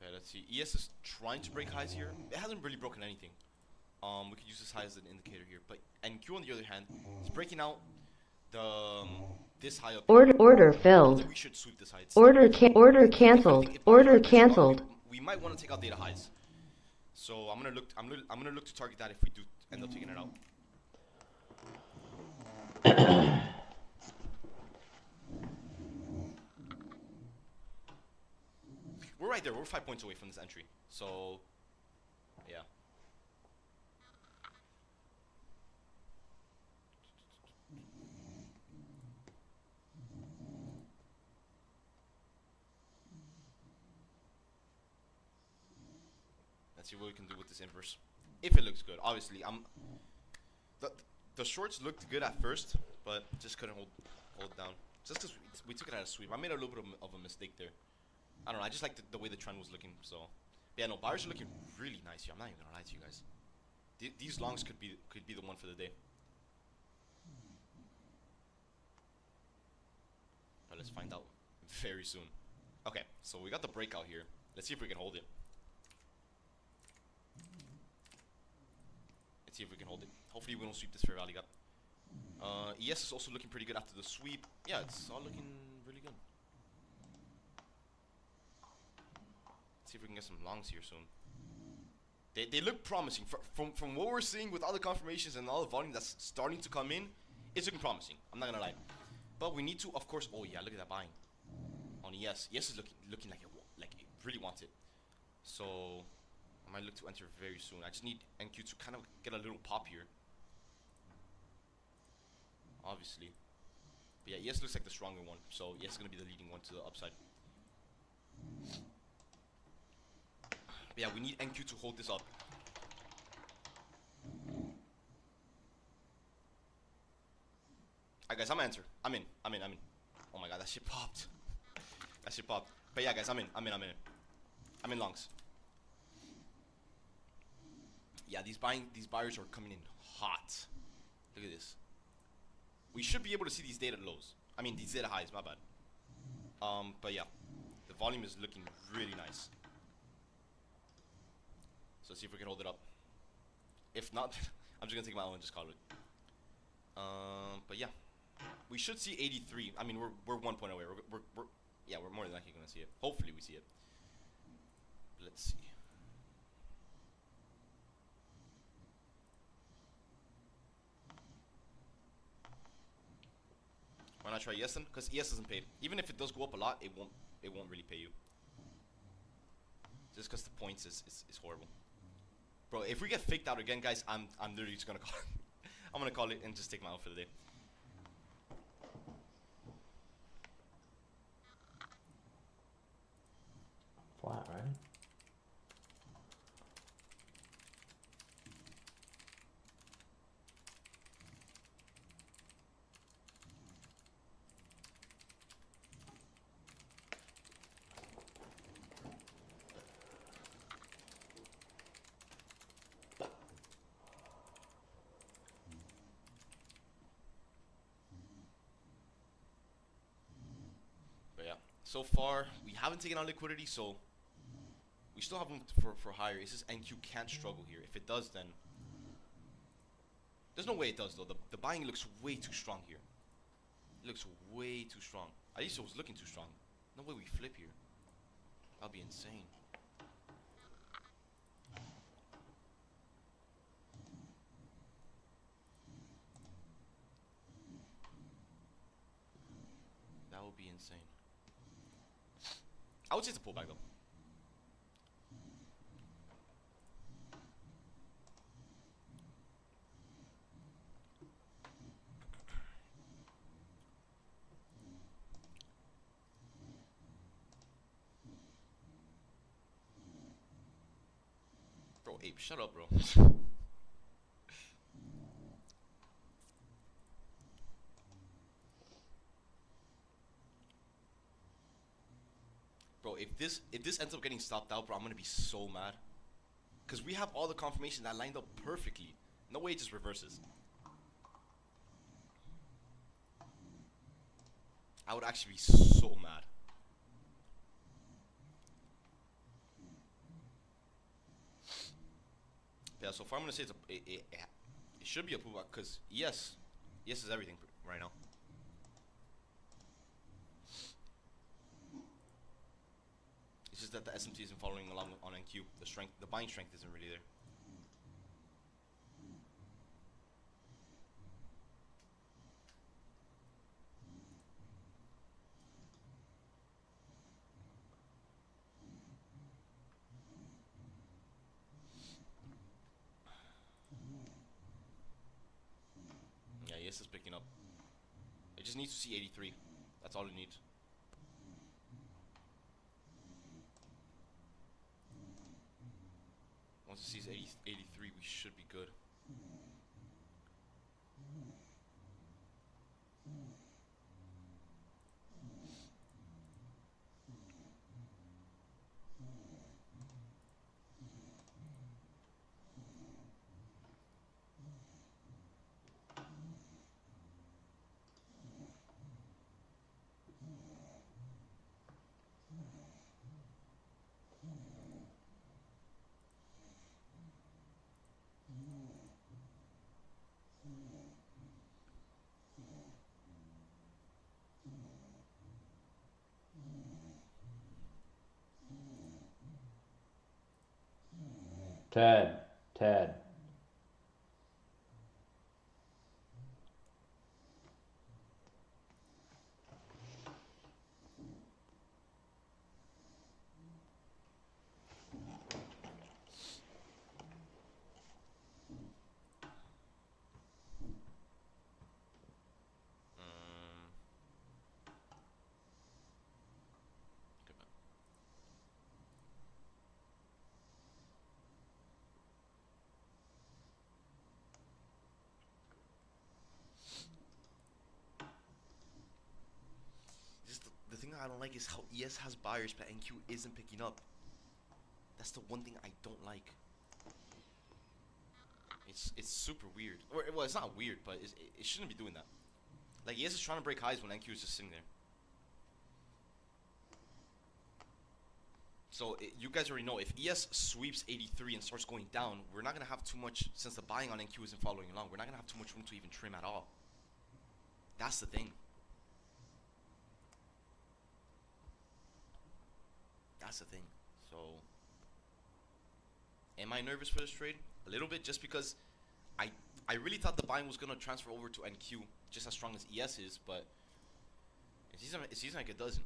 Okay, let's see. ES is trying to break highs here. It hasn't really broken anything. We could use this high as an indicator here, but NQ on the other hand is breaking out the this high up. Order filled. We should sweep this high. Order cancelled. Order cancelled. We might want to take out data highs. So I'm gonna look to target that if we do end up taking it out. We're right there. We're 5 points away from this entry. So yeah. Let's see what we can do with this inverse. If it looks good, obviously, the shorts looked good at first, but just couldn't hold it down. Just because we took it at a sweep, I made a little bit of a mistake there. I don't know. I just liked the way the trend was looking. So, yeah, no, buyers are looking really nice here. I'm not even gonna lie to you guys. These longs could be the one for the day. But let's find out very soon. Okay, so we got the breakout here. Let's see if we can hold it. See if we can hold it. Hopefully we don't sweep this fair value gap. ES is also looking pretty good after the sweep. Yeah, it's all looking really good. Let's see if we can get some longs here soon. They look promising. From what we're seeing with all the confirmations and all the volume that's starting to come in, it's looking promising. I'm not gonna lie. But we need to, of course. Oh yeah, look at that buying on ES. ES is looking like it really wants it. So I might look to enter very soon. I just need NQ to kind of get a little pop here. Obviously. But yeah, ES looks like the stronger one. So ES is going to be the leading one to the upside. But yeah, we need NQ to hold this up. Alright guys, I'm gonna enter. I'm in. Oh my god, that shit popped. But yeah guys, I'm in. I'm in longs. Yeah, these buyers are coming in hot. Look at this. We should be able to see these data lows. I mean, these data highs, my bad. But yeah, the volume is looking really nice. So let's see if we can hold it up. If not, I'm just gonna take my own and just call it. But yeah, we should see 83. I mean, we're 1 point away. Yeah, we're more than likely gonna see it. Hopefully, we see it. Let's see. Why not try ES then? Because ES doesn't pay. Even if it does go up a lot, it won't really pay you. Just because the points is horrible. Bro, if we get faked out again, guys, I'm literally just gonna call it. I'm gonna call it and just take my out for the day. flat, right? But yeah, so far we haven't taken out liquidity, so we still have room for higher. It's just NQ can't struggle here. If it does, then there's no way it does though. The buying looks way too strong here. It looks way too strong. At least it was looking too strong. No way we flip here. That'll be insane. That would be insane. I would say it's a pullback though. Bro, Ape, shut up, bro. Bro, if this ends up getting stopped out, bro, I'm gonna be so mad. Cause we have all the confirmation that lined up perfectly. No way it just reverses. I would actually be so mad. Yeah, so far I'm gonna say it should be a pullback because yes is everything right now. It's just that the SMT isn't following along on NQ. The buying strength isn't really there. Yeah, yes is picking up. It just needs to see 83. That's all it needs. Once it sees 83, we should be good. Ted. Okay, man. Just the thing that I don't like is how ES has buyers, but NQ isn't picking up. That's the one thing I don't like. It's super weird. Or well, it's not weird, but it shouldn't be doing that. Like ES is trying to break highs when NQ is just sitting there. So you guys already know if ES sweeps 83 and starts going down, we're not gonna have too much since the buying on NQ isn't following along. We're not gonna have too much room to even trim at all. That's the thing. That's the thing. So, am I nervous for this trade? A little bit, just because I really thought the buying was gonna transfer over to NQ just as strong as ES is, but it seems like it doesn't.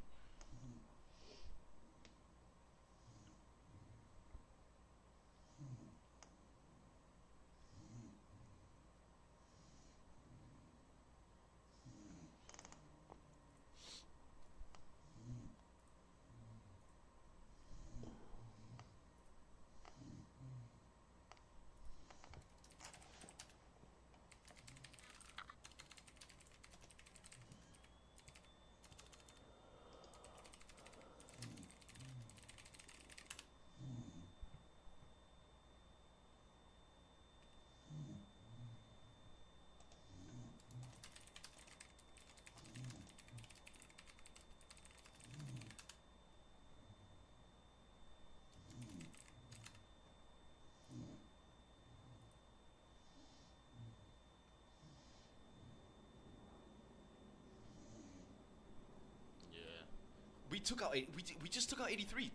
we took out we just took out 83,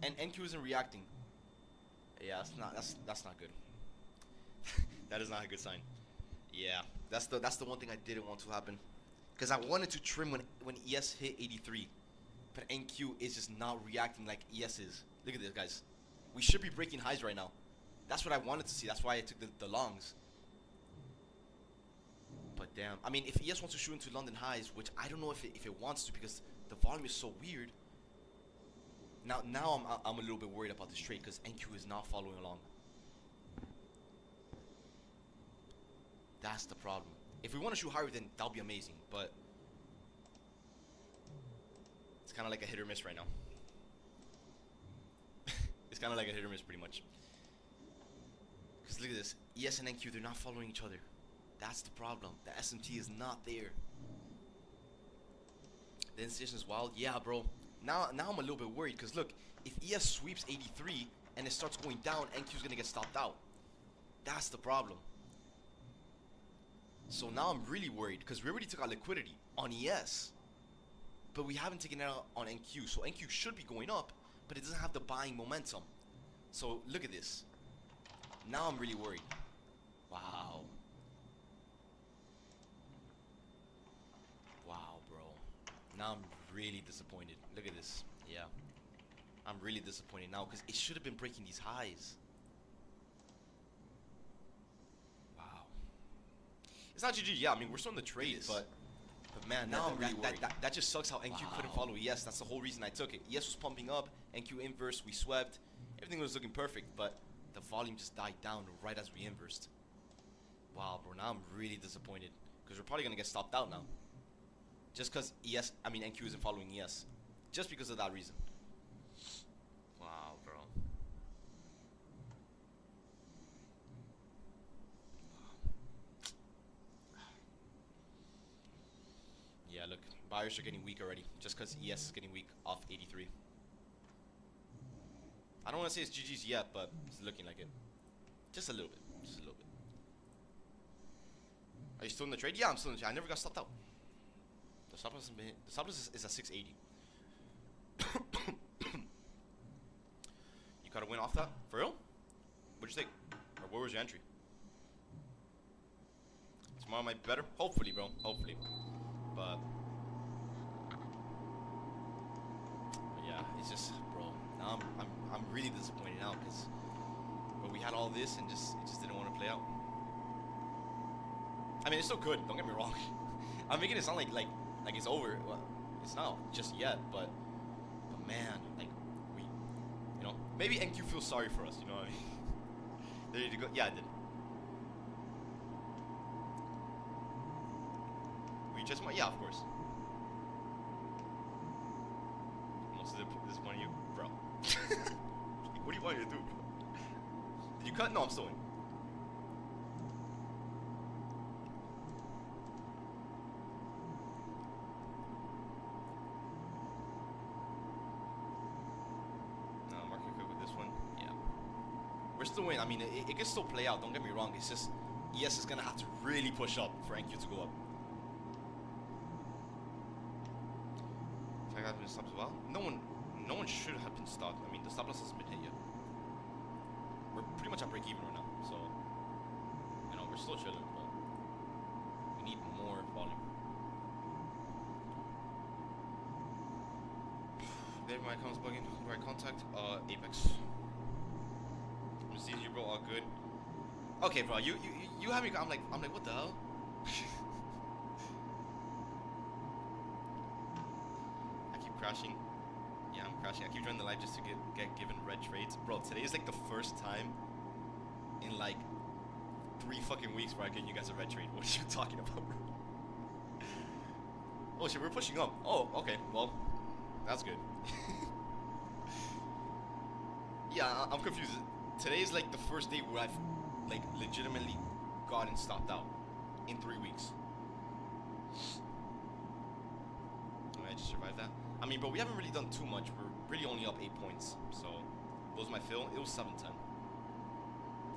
and NQ isn't reacting. Yeah, that's not good. That is not a good sign. Yeah, that's the one thing I didn't want to happen, because I wanted to trim when ES hit 83, but NQ is just not reacting like ES is. Look at this, guys. We should be breaking highs right now. That's what I wanted to see. That's why I took the longs. But damn, I mean, if ES wants to shoot into London highs, which I don't know if it wants to, because the volume is so weird. Now I'm a little bit worried about this trade, because NQ is not following along. That's the problem. If we want to shoot higher, then that'll be amazing. But it's kind of like a hit or miss right now. It's kind of like a hit or miss, pretty much. Because look at this, ES and NQ, they're not following each other. That's the problem. The SMT is not there. The incision is wild. Yeah, bro. Now I'm a little bit worried, because look, if ES sweeps 83 and it starts going down, NQ's gonna get stopped out. That's the problem. So now I'm really worried, because we already took out liquidity on ES, but we haven't taken it out on NQ. So NQ should be going up, but it doesn't have the buying momentum. So look at this. Now I'm really worried. Wow. Wow, bro. Now I'm really disappointed. Look at this. Yeah. I'm really disappointed now, because it should have been breaking these highs. Wow. It's not GG. Yeah, I mean, we're still in the trade, but man, now I'm really worried. That just sucks how NQ couldn't follow ES. That's the whole reason I took it. ES was pumping up, NQ inverse, we swept. Everything was looking perfect, but the volume just died down right as we inversed. Wow, bro, now I'm really disappointed, because we're probably going to get stopped out now. Just because NQ isn't following ES. Just because of that reason. Wow, bro. Yeah, look, buyers are getting weak already, just because ES is getting weak off 83. I don't want to say it's GG's yet, but it's looking like it. Just a little bit. Just a little bit. Are you still in the trade? Yeah, I'm still in the trade. I never got stopped out. The stop loss is at 680. You got a win off that? For real? What'd you think? Or where was your entry? Tomorrow might be better? Hopefully, bro. Hopefully. But yeah, it's just, bro. Now I'm really disappointed now, because we had all this and it just didn't want to play out. I mean, it's still good. Don't get me wrong. I'm making it sound like it's over. Well, it's not just yet, but man, like maybe NQ feels sorry for us. You know what I mean? There you go. Yeah, I did. We just yeah, of course. Most disappointing you, bro. What do you want me to do, bro? Did you cut? No, I'm still in. No, market good with this one. Yeah. We're still in. I mean, it can still play out. Don't get me wrong. It's just ES is gonna have to really push up for NQ to go up. Have been stopped as well. No one should have been stopped. I mean, the stop loss hasn't been hit yet. We're pretty much at break even right now, so we're still chilling, but we need more volume. There, my account's bugging. Right contact. Apex. I'm seeing you, bro. All good. Okay, bro. You have me. I'm like, what the hell? Crashing. Yeah, I'm crashing. I keep joining the live just to get given red trades. Bro, today is like the first time in like 3 fucking weeks where I get you guys a red trade. What are you talking about, bro? Oh shit, we're pushing up. Oh, okay. Well, that's good. Yeah, I'm confused. Today is like the first day where I've like legitimately gotten stopped out in 3 weeks. Alright, just survived that. I mean, bro, we haven't really done too much. We're really only up 8 points. So, was my fill. It was 710.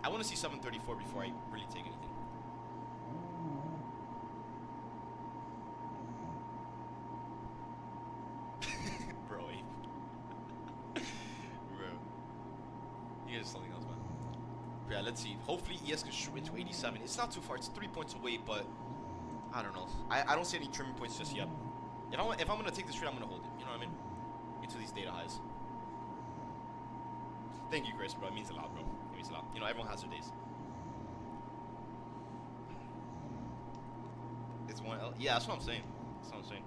I want to see 734 before I really take anything. Bro. Yeah, let's see. Hopefully ES can shoot into 87. It's not too far. It's 3 points away, but I don't know. I don't see any trimming points just yet. If I'm gonna take this trade, I'm gonna hold it. You know what I mean? Into these data highs. Thank you, Chris, bro. It means a lot, bro. It means a lot. You know, everyone has their days. It's 1L. Yeah, that's what I'm saying. That's what I'm saying.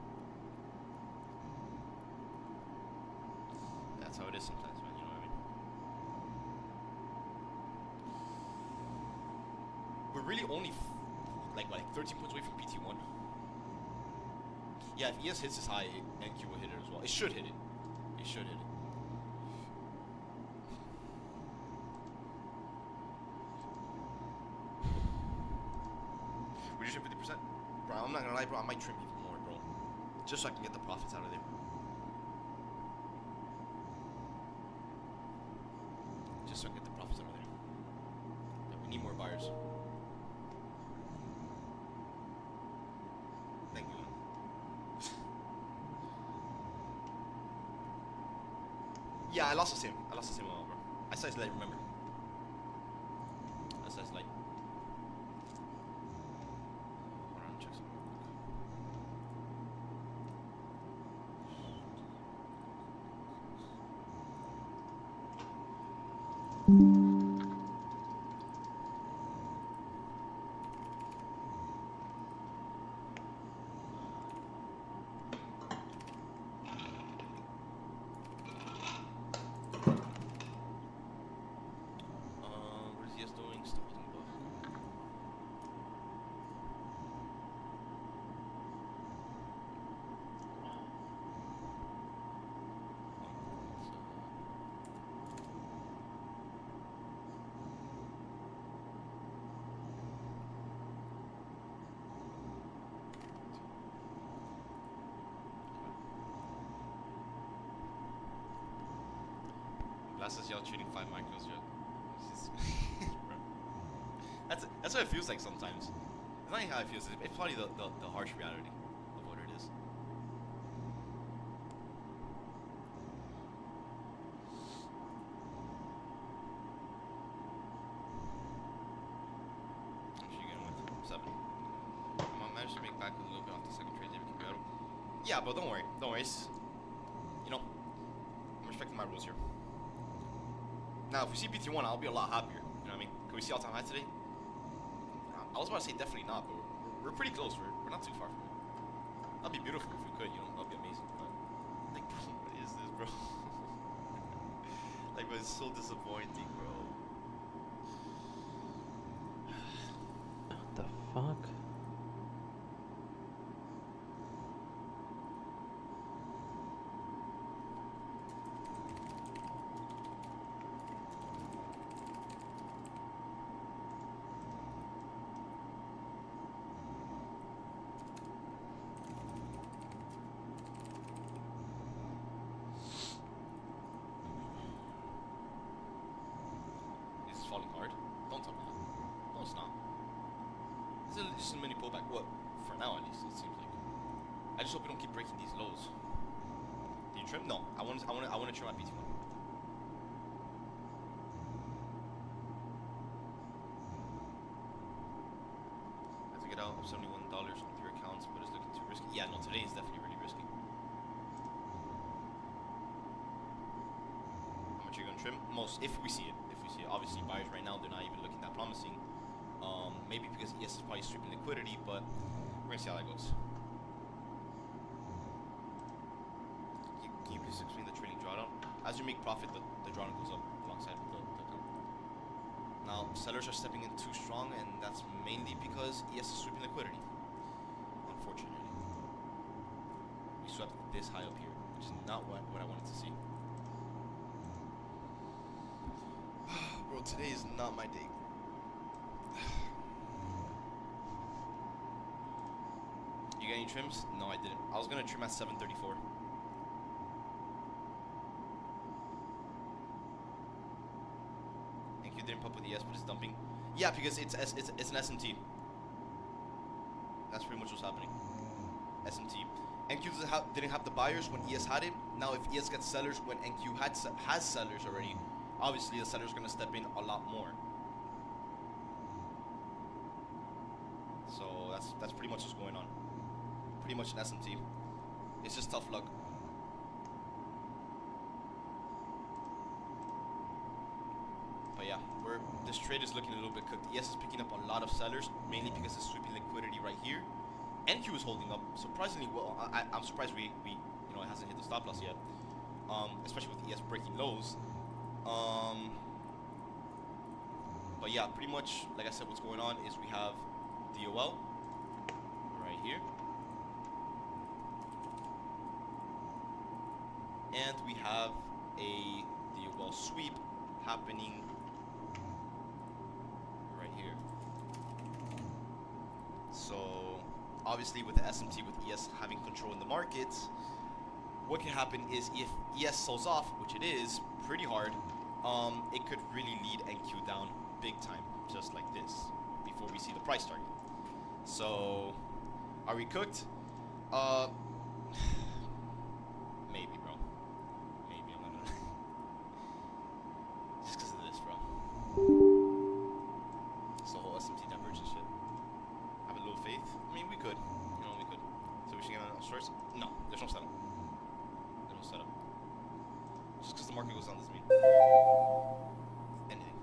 That's how it is sometimes, man. You know what I mean? We're really only like 13 points away from PT1. Yeah, if ES hits this high, NQ will hit it as well. It should hit it. It should hit it. Would you trim 50%? Bro, I'm not gonna lie, bro. I might trim even more, bro. Just so I can get the profits out of there. Just so I can get the profits out of there. Yeah, we need more buyers. Thank you. Yeah, I lost the same. I lost the same amount, bro. I size light, remember. I size light. Hold on, check something real quick. What is ES doing? Still holding above. Blast says y'all cheating 5 micros, yeah. That's what it feels like sometimes. It's not even how it feels. It's probably the harsh reality of what it is. How much are you getting with? 7. I managed to make back a little bit off the second trade. David Cabrera. Yeah, but don't worry. Don't worry. You know, I'm respecting my rules here. Now, if we see PT1, I'll be a lot happier. You know what I mean? Can we see all-time high today? I was about to say definitely not, but we're pretty close. We're not too far from it. That'd be beautiful if we could, you know. That'd be amazing. But like, bro, what is this, bro? Like, bro, it's so disappointing, bro. What the fuck? Falling hard. Don't tell me that. No, it's not. It's just a mini pullback. What? For now, at least, it seems like. I just hope we don't keep breaking these lows. Do you trim? No. I want to trim my PT1. I have to get out of $71 on 3 accounts, but it's looking too risky. Yeah, no. Today is definitely really risky. How much are you gonna trim? Most, if we see it. Obviously, buyers right now, they're not even looking that promising. Maybe because ES is probably stripping liquidity, but we're gonna see how that goes. Can you please explain the trailing drawdown? As you make profit, the drawdown goes up alongside with the account. Now, sellers are stepping in too strong, and that's mainly because ES is stripping liquidity. Unfortunately, we swept this high up here, which is not what I wanted to see. Bro, today is not my day. You got any trims? No, I didn't. I was gonna trim at 734. Think you didn't pop with the S, but it's dumping. Yeah, because it's an SMT. That's pretty much what's happening. SMT. NQ didn't have the buyers when ES had it. Now, if ES gets sellers when NQ has sellers already, obviously the seller's gonna step in a lot more. that's pretty much what's going on. Pretty much an SMT. It's just tough luck. But yeah, this trade is looking a little bit cooked. ES is picking up a lot of sellers, mainly because it's sweeping liquidity right here. NQ is holding up surprisingly well. I'm surprised we you know, it hasn't hit the stop loss yet. Especially with ES breaking lows. But yeah, pretty much like I said, what's going on is we have DOL right here, and we have a DOL sweep happening right here. So obviously with the SMT, with ES having control in the market, what can happen is if ES sells off, which it is pretty hard, it could really lead NQ down big time, just like this, before we see the price target. So are we cooked? Maybe, bro. Maybe. I'm not gonna just because of this, bro. It's the whole SMT divergence shit. Have a little faith. I mean, we could. You know, we could. So we should get on shorts? No, there's no setup. There's no setup. Just because the market goes down doesn't mean anything.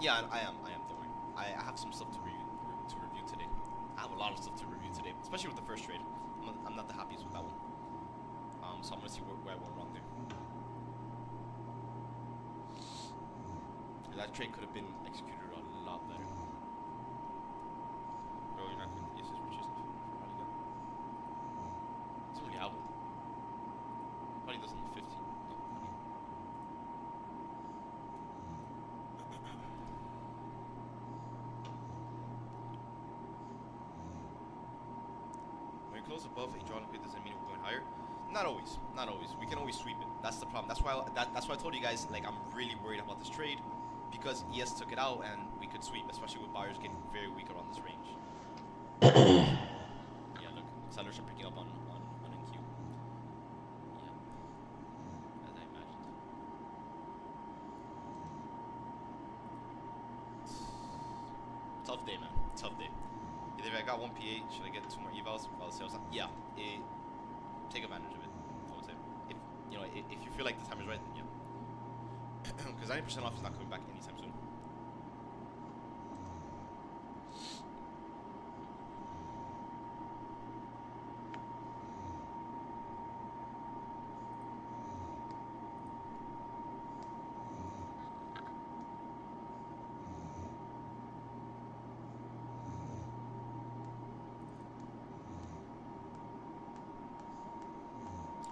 Yeah, I am. Don't worry. I have some stuff to review today. I have a lot of stuff to review today, especially with the first trade. I'm not the happiest with that one. So I'm gonna see where I went wrong there. That trade could have been executed a lot better. Bro, you're not going to. Yes, it's riches. Probably got. Doesn't really have one. Probably does on the 15. No, when we close above a draw liquid, doesn't mean we're going higher. Not always. Not always. We can always sweep it. That's the problem. That's why I told you guys, like, I'm really worried about this trade, because ES took it out and we could sweep, especially with buyers getting very weak around this range. Yeah, look, sellers are picking up on NQ. Yeah, as I imagined. Tough day, man. Tough day. Either I got 1 PA, should I get 2 more evals while the sales? Yeah, take advantage of it, I would say. If you know, if you feel like the time is right, then yeah. Because 90% off is not coming back anytime soon.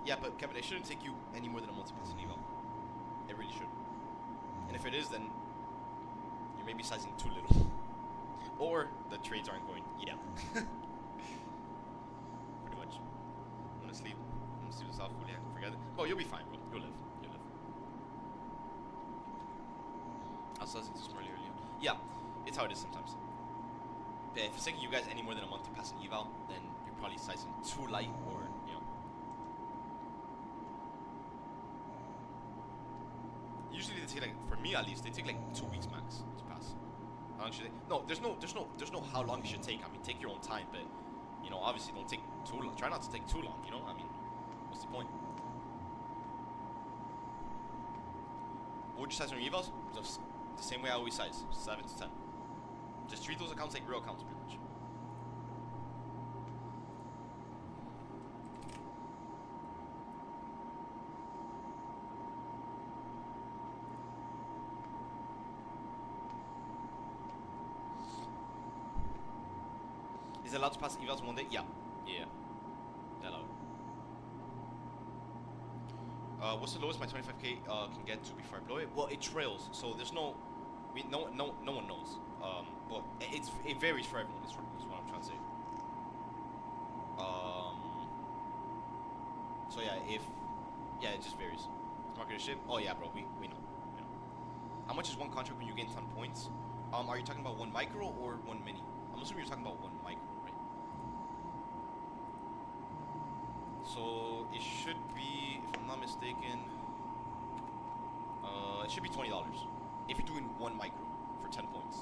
Yeah, but Kevin, it shouldn't take you any more than a month to pass an eval. It really should. And if it is, then you may be sizing too little. Or the trades aren't going. Yeah. Pretty much. I'm gonna sleep this off. Will you forget it? Oh, you'll be fine, bro. You'll live. You'll live. I was sizing too small earlier. Yeah, it's how it is sometimes. Yeah, if it's taking you guys any more than a month to pass an eval, then you're probably sizing too light, or you know. Usually they take, like, for me at least, they take like 2 weeks max to pass. How long should they? No, there's no how long it should take. I mean, take your own time, but you know, obviously don't take too long. Try not to take too long. You know, I mean, what's the point? What would you size on your evals? Just the same way I always size, 7 to 10. Just treat those accounts like real accounts, pretty much. Is it allowed to pass evals in one day? Yeah. Yeah. Allowed. What's the lowest my 25k can get to before I blow it? Well, it trails, so there's no, no one knows. But it varies for everyone. Is what I'm trying to say. So yeah, it just varies. Market is ship. Oh yeah, bro, we know. We know. How much is one contract when you gain 10 points? Are you talking about one micro or one mini? I'm assuming you're talking about one micro, right? So it should be, if I'm not mistaken, It should be $20 if you're doing one micro for 10 points.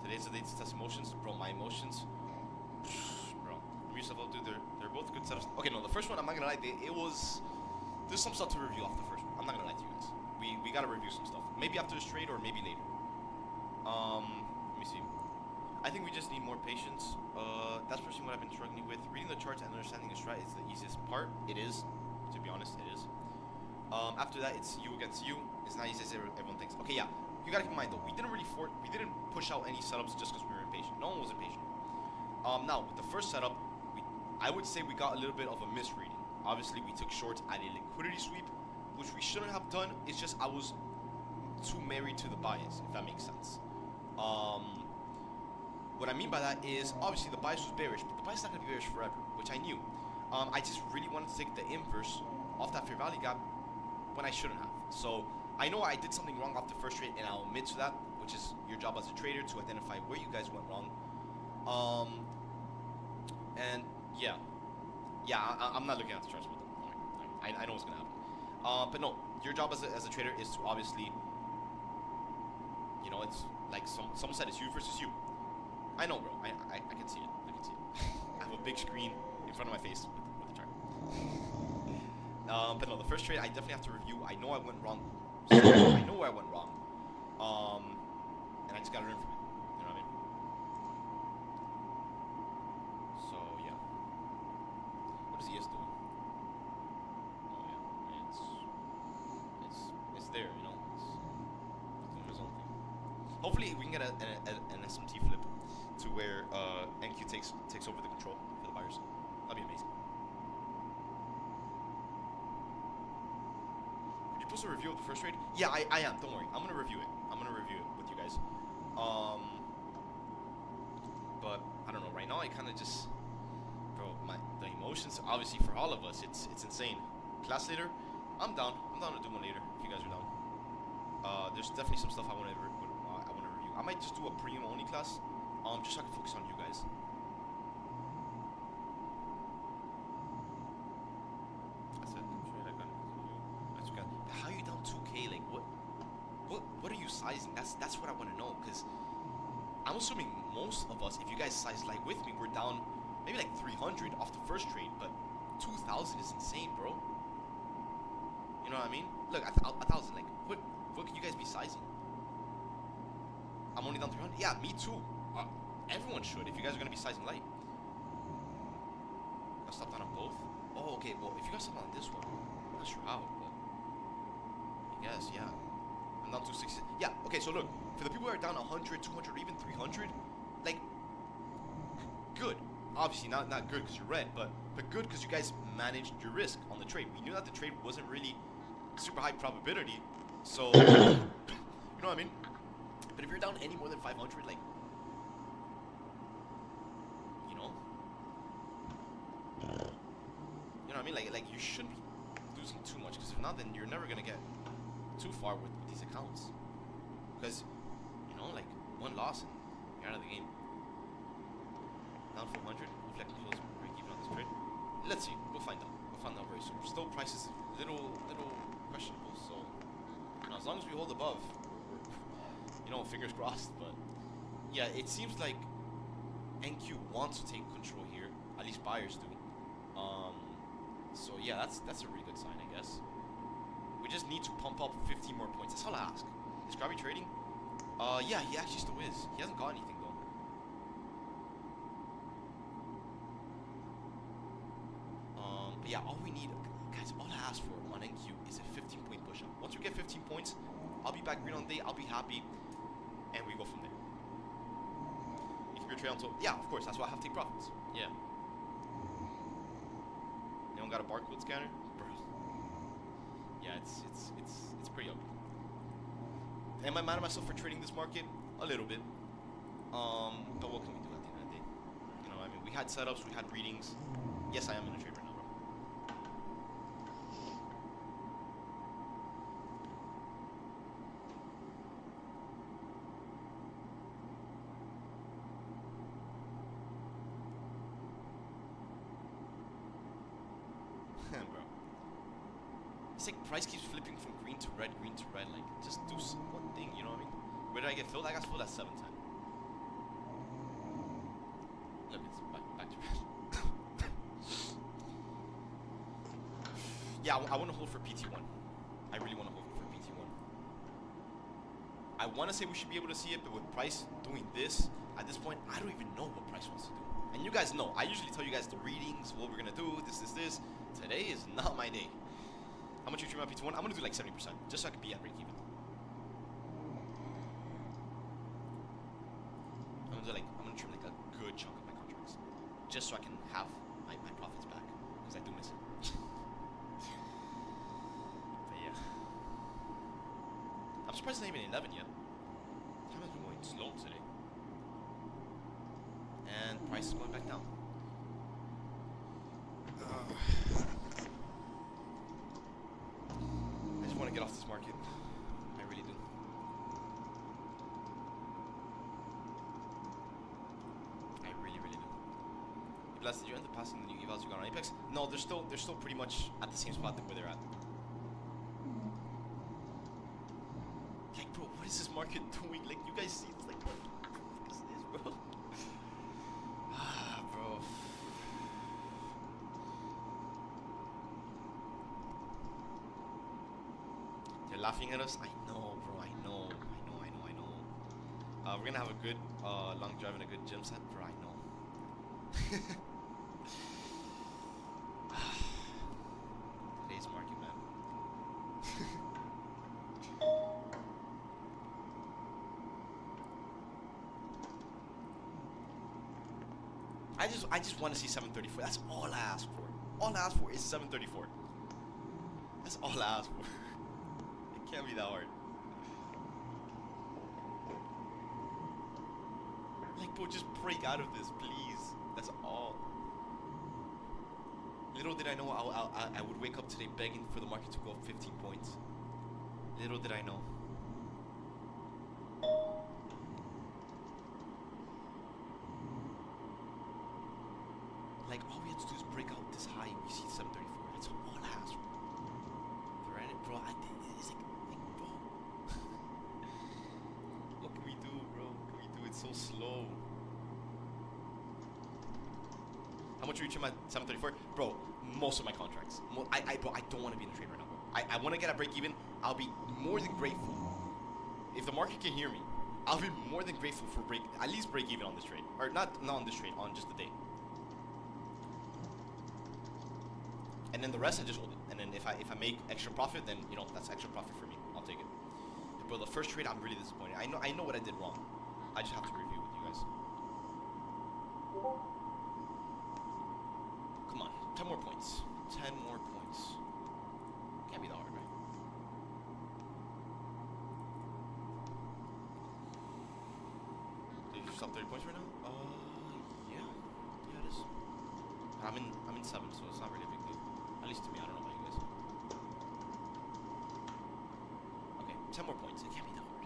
Today's the day to test emotions, bro. My emotions, bro. Yourself out, dude. They're both good setups. Okay, no, the first one I'm not gonna lie. There's some stuff to review off the first one. I'm not gonna lie to you guys. We gotta review some stuff. Maybe after this trade or maybe later. Let me see. I think we just need more patience. That's personally what I've been struggling with. Reading the charts and understanding the strat is the easiest part. It is, to be honest, it is. After that, it's you against you. It's not easy as everyone thinks. Okay, yeah. You gotta keep in mind though, we didn't push out any setups just because we were impatient. No one was impatient. Now with the first setup, I would say we got a little bit of a misreading. Obviously, we took shorts at a liquidity sweep, which we shouldn't have done. It's just I was too married to the bias, if that makes sense. What I mean by that is, obviously the bias was bearish, but the bias is not going to be bearish forever, which I knew. I just really wanted to take the inverse off that fair value gap when I shouldn't have. So I know I did something wrong off the first trade, and I'll admit to that, which is your job as a trader to identify where you guys went wrong. And yeah, I'm not looking at the charts with them. I know what's gonna happen. But no, your job as a trader is to obviously, you know, it's like someone said, it's you versus you. I know, bro. I can see it. I can see it. I have a big screen in front of my face with the chart. But no, the first trade I definitely have to review. I know I went wrong. So I know where I went wrong. And I just gotta learn from it. You know what I mean? So yeah. What is ES doing? Oh yeah, it's there. You know, it's doing its own thing. Hopefully we can get an SMT flip to where NQ takes over the control for the buyers. That'd be amazing. Could you post a review of the first trade? Yeah, I am. Don't worry. I'm gonna review it. I'm gonna review it with you guys. But I don't know. Right now, I kind of just, bro, the emotions. Obviously, for all of us, it's insane. Class later, I'm down. I'm down to do one later if you guys are down. There's definitely some stuff I want to review. I might just do a premium only class. Just so I can focus on you guys. That's it. That's okay. How are you down 2K? Like what are you sizing? That's what I want to know, because I'm assuming most of us, if you guys size like with me, we're down maybe like 300 off the first trade, but 2,000 is insane, bro. You know what I mean? Look, 1,000. Like what could you guys be sizing? I'm only down 300. Yeah, me too. Everyone should, if you guys are going to be sizing light. I stopped down on both. Oh, okay. Well, if you guys stopped on this one, I'm not sure how, but I guess, yeah. I'm down 260. Yeah, okay, so look. For the people who are down 100, 200, or even 300, like, good. Obviously, not good because you're red, but good because you guys managed your risk on the trade. We knew that the trade wasn't really super high probability, so, you know what I mean? But if you're down any more than 500, like, you know what I mean? Like you shouldn't be losing too much, because if not, then you're never gonna get too far with these accounts. Because, you know, like one loss and you're out of the game. Down 400, hopefully I can close break even on this trade. Let's see, we'll find out. We'll find out very soon. Still, price is little questionable. So, you know, as long as we hold above, we're you know, fingers crossed. But yeah, it seems like NQ wants to take control here. At least buyers do. So yeah, that's a really good sign, I guess. We just need to pump up 15 more points. That's all I ask. Is Grabby trading? Yeah, he actually still is. He hasn't got anything though. But yeah, all we need, guys, all I ask for on NQ is a 15-point push-up. Once we get 15 points, I'll be back green on day. I'll be happy, and we go from there. You can be a trade until, yeah, of course. That's why I have to take profits. Yeah. Anyone got a barcode scanner? Bro. Yeah, it's pretty ugly. Am I mad at myself for trading this market? A little bit. But what can we do at the end of the day? You know, I mean, we had setups, we had readings. Yes, I am in a trade right now, bro. Bro. It's like price keeps flipping from green to red, green to red. Like, just do one thing, you know what I mean? Where did I get filled? I got filled at 710. Look, it's back to red. Yeah, I want to hold for PT1. I really want to hold for PT1. I want to say we should be able to see it, but with Price doing this, at this point, I don't even know what Price wants to do. And you guys know, I usually tell you guys the readings, what we're going to do, this. Today is not my day. How much you trim out PT1? I'm going to do like 70%, just so I can be at break even. I'm going to trim like a good chunk of my contracts, just so I can have my profits back, because I do miss it. But yeah. I'm surprised it's not even 11 yet. Time has been going slow today. And price is going back down. I just want to get off this market. I really do. I really, really do. Blast, did you end up passing the new evals you got on Apex? No, they're still pretty much at the same spot where they're at. Like, bro, what is this market doing? Like, you guys see this? Like, what the fuck is this, bro? Bro. They're laughing at us. I know, bro. I know. We're gonna have a good long drive and a good gym set, bro. I know. Today's market, man. I just want to see 734. That's all I ask for. All I ask for is 734. That's all I ask for. It can't be that hard. Like, bro, just break out of this, please. That's all. Little did I know I would wake up today begging for the market to go up 15 points. Little did I know. Like, all we have to do is break out this high and we see 734. That's all I ask for. Right, bro, it's like, bro. What can we do, bro? What can we do? It's so slow. How much are you trim at 734? Bro, most of my contracts. Bro, I don't want to be in the trade right now, bro. I want to get a break even. I'll be more than grateful. If the market can hear me, I'll be more than grateful for at least break even on this trade. Or not on this trade, on just the day. And then the rest I just hold it. And then if I make extra profit, then you know that's extra profit for me. I'll take it. But bro, the first trade I'm really disappointed. I know what I did wrong. I just have to review with you guys. Come on, 10 more points. 10 more points. Can't be that hard, right? Did you stop 30 points right now? Yeah. Yeah, it is. I'm in 7, so it's not really a big deal. At least to me, I don't know about you guys. Okay, 10 more points. It can't be that hard.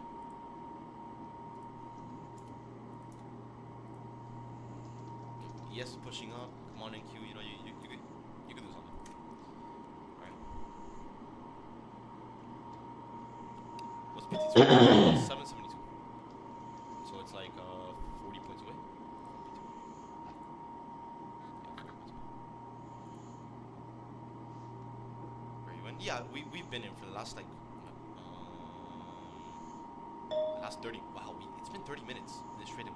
Yes, pushing up. Come on, NQ. You know, you can do something. Alright. What's PT2? 772. So it's like 40 points away. Yeah, we've been in for the last like the last 30. Wow, it's been 30 minutes in this trade and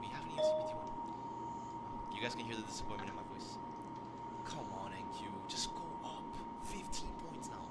we haven't even seen PT1. You guys can hear the disappointment in my voice. Come on, NQ, just go up 15 points now.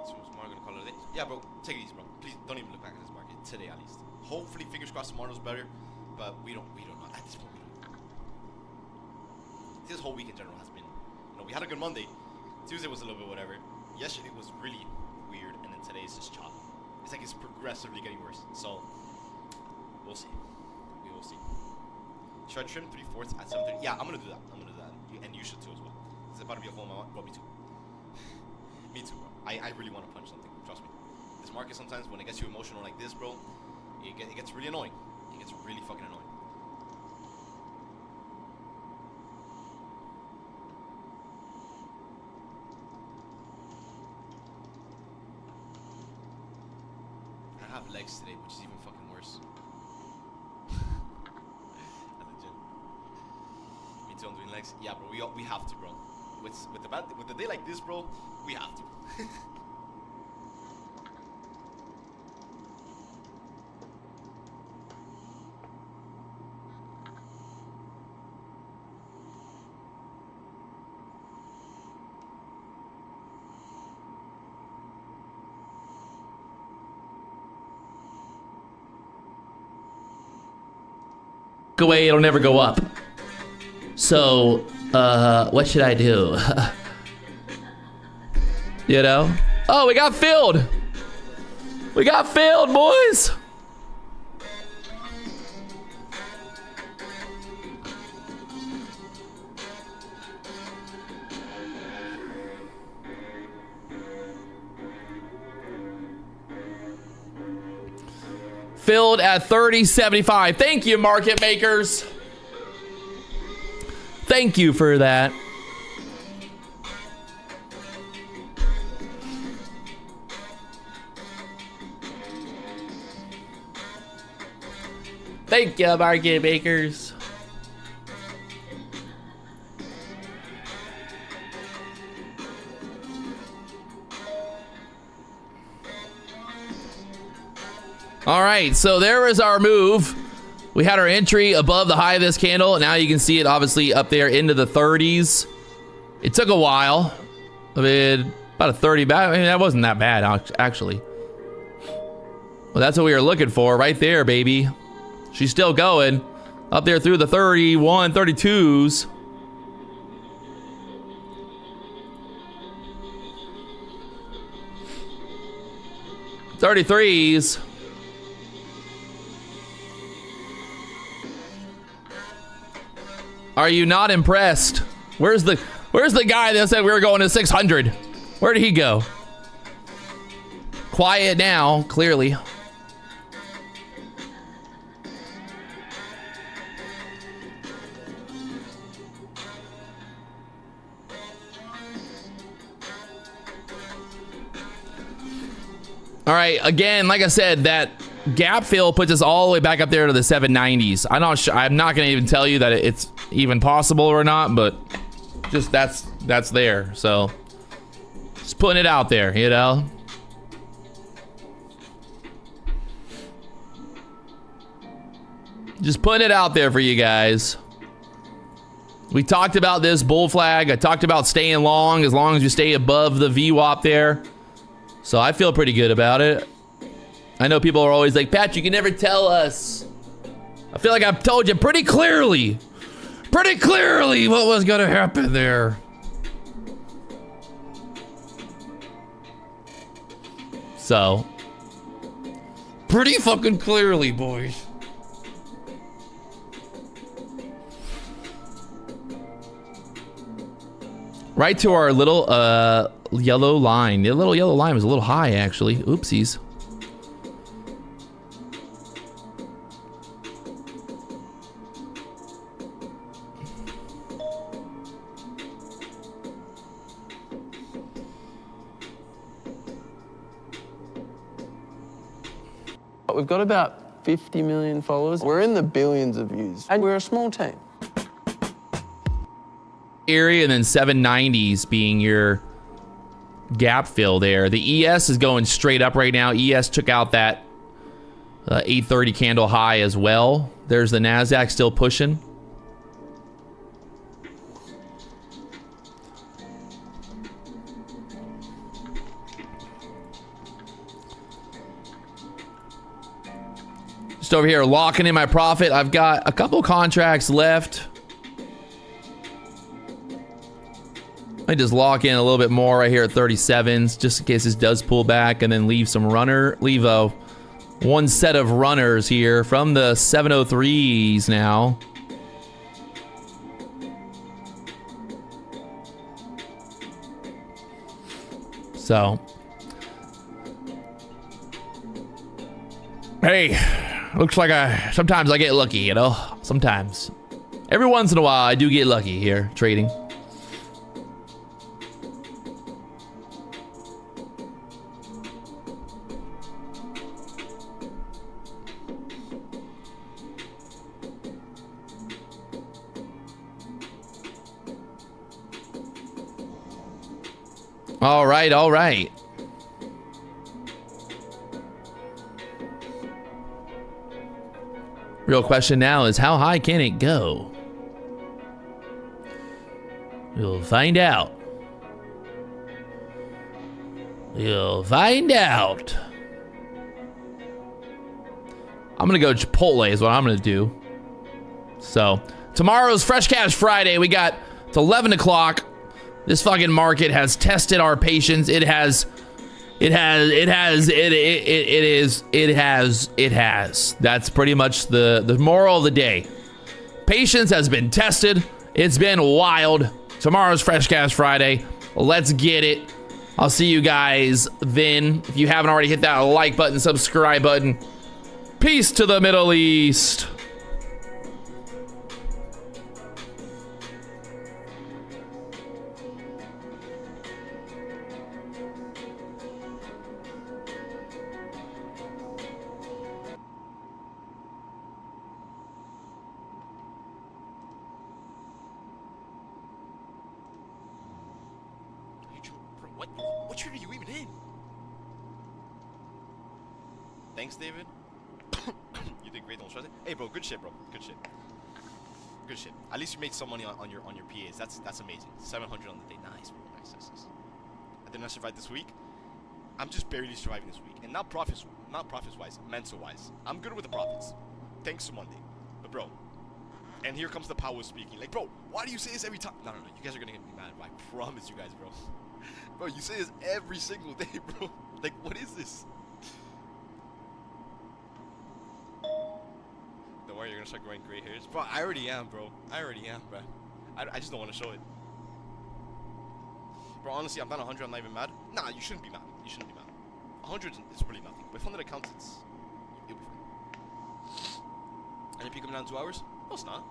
So tomorrow gonna call it a day. Yeah, bro, take it easy, bro. Please don't even look back at this market today, at least. Hopefully, fingers crossed, tomorrow's better. But we don't know at this point. This whole week in general has been, we had a good Monday. Tuesday was a little bit whatever. Yesterday was really weird, and then today is just chop. It's like it's progressively getting worse. So we'll see. We will see. Should I trim 3/4 at 7:30? Yeah, I'm gonna do that. And you should too as well. It's about to be a whole moment. Bro, me too. Me too, bro. I really want to punch something. Trust me. This market sometimes when it gets you emotional like this, bro, it gets really annoying. It gets really fucking annoying. I have legs today, which is even fucking worse. At the gym. Me too, I'm doing legs. Yeah, bro, we have to, bro. With a day like this, bro, we have to. Away, it'll never go up. So, what should I do? You know? Oh, we got filled! We got filled, boys! Filled at 30.75. Thank you, market makers. Thank you for that. Thank you, market makers. All right, so there was our move. We had our entry above the high of this candle. Now you can see it obviously up there into the 30s. It took a while. I mean, about a 30 back. I mean, that wasn't that bad, actually. Well, that's what we were looking for right there, baby. She's still going up there through the 31, 32s. $33s. Are you not impressed? Where's the guy that said we were going to 600? Where did he go? Quiet now, clearly. All right, again, like I said, that gap fill puts us all the way back up there to the 790s. I'm not going to even tell you that it's even possible or not, but just that's there. So just putting it out there, you know. Just putting it out there for you guys. We talked about this bull flag. I talked about staying long as you stay above the VWAP there. So I feel pretty good about it. I know people are always like, Pat, you can never tell us. I feel like I've told you pretty clearly what was gonna happen there. So, pretty fucking clearly, boys. Right to our little yellow line. The little yellow line was a little high, actually. Oopsies. We've got about 50 million followers. We're in the billions of views, and we're a small team. Area, and then 790s being your gap fill there. The ES is going straight up right now. ES took out that 830 candle high as well. There's the NASDAQ still pushing. Just over here locking in my profit. I've got a couple contracts left. I just lock in a little bit more right here at 37s, just in case this does pull back, and then leave one set of runners here from the 703s now. So, hey, looks like sometimes I get lucky, you know? Sometimes. Every once in a while, I do get lucky here, trading. All right, all right. Real question now is, how high can it go? We'll find out. We'll find out. I'm gonna go Chipotle is what I'm gonna do. So tomorrow's Fresh Cash Friday. It's 11 o'clock. This fucking market has tested our patience. It has. That's pretty much the moral of the day. Patience has been tested. It's been wild. Tomorrow's Fresh Cash Friday. Let's get it. I'll see you guys then. If you haven't already, hit that like button, subscribe button. Peace to the Middle East. What trade are you even in? Thanks, David. You did great. Don't stress it. Hey, bro, good shit, bro. Good shit. Good shit. At least you made some money on your PAs. That's amazing. 700 on the day. Nice, bro. Nice. I did not survive this week. I'm just barely surviving this week, and not profits wise, mental wise. I'm good with the profits. Thanks to Monday, but bro. And here comes the power speaking. Like, bro, why do you say this every time? No. You guys are gonna get me mad. I promise you guys, bro. Bro, you say this every single day, bro. Like, what is this? Don't worry, you're gonna start growing gray hairs. Bro, I already am, bro. Bro. I just don't want to show it. Bro, honestly, I'm not 100. I'm not even mad. Nah, you shouldn't be mad. 100 is really nothing. With 100 accounts, you'll be fine. NFP coming down in 2 hours? No, it's not.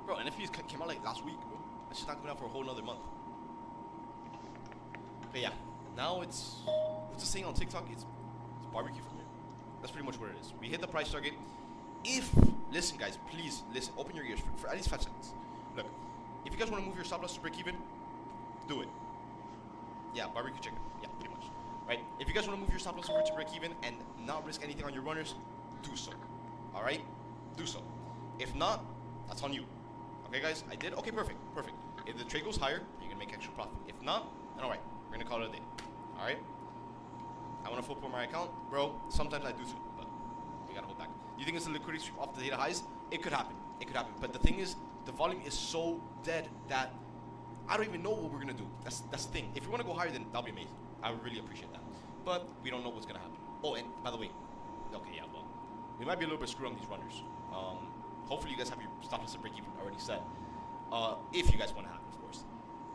Bro, NFP came out like last week, bro. It's just not coming out for a whole another month. But yeah, now what's the saying on TikTok? It's barbecue from here. That's pretty much what it is. We hit the price target. Listen guys, please listen, open your ears for at least 5 seconds. Look, if you guys want to move your stop loss to break even, do it. Yeah, barbecue chicken. Yeah, pretty much. Right? If you guys want to move your stop loss over to break even and not risk anything on your runners, do so. Alright? Do so. If not, that's on you. Okay guys, I did. Okay, perfect. If the trade goes higher, you're gonna make extra profit. If not, then alright. We're gonna call it a day. Alright? I wanna flip my account. Bro, sometimes I do too, but we gotta hold back. You think it's a liquidity sweep off the data highs? It could happen. But the thing is, the volume is so dead that I don't even know what we're gonna do. That's the thing. If we wanna go higher, then that'll be amazing. I would really appreciate that. But we don't know what's gonna happen. Oh, and by the way, okay, yeah, well, we might be a little bit screwed on these runners. Hopefully you guys have your stop loss and break even already set. If you guys wanna have it, of course.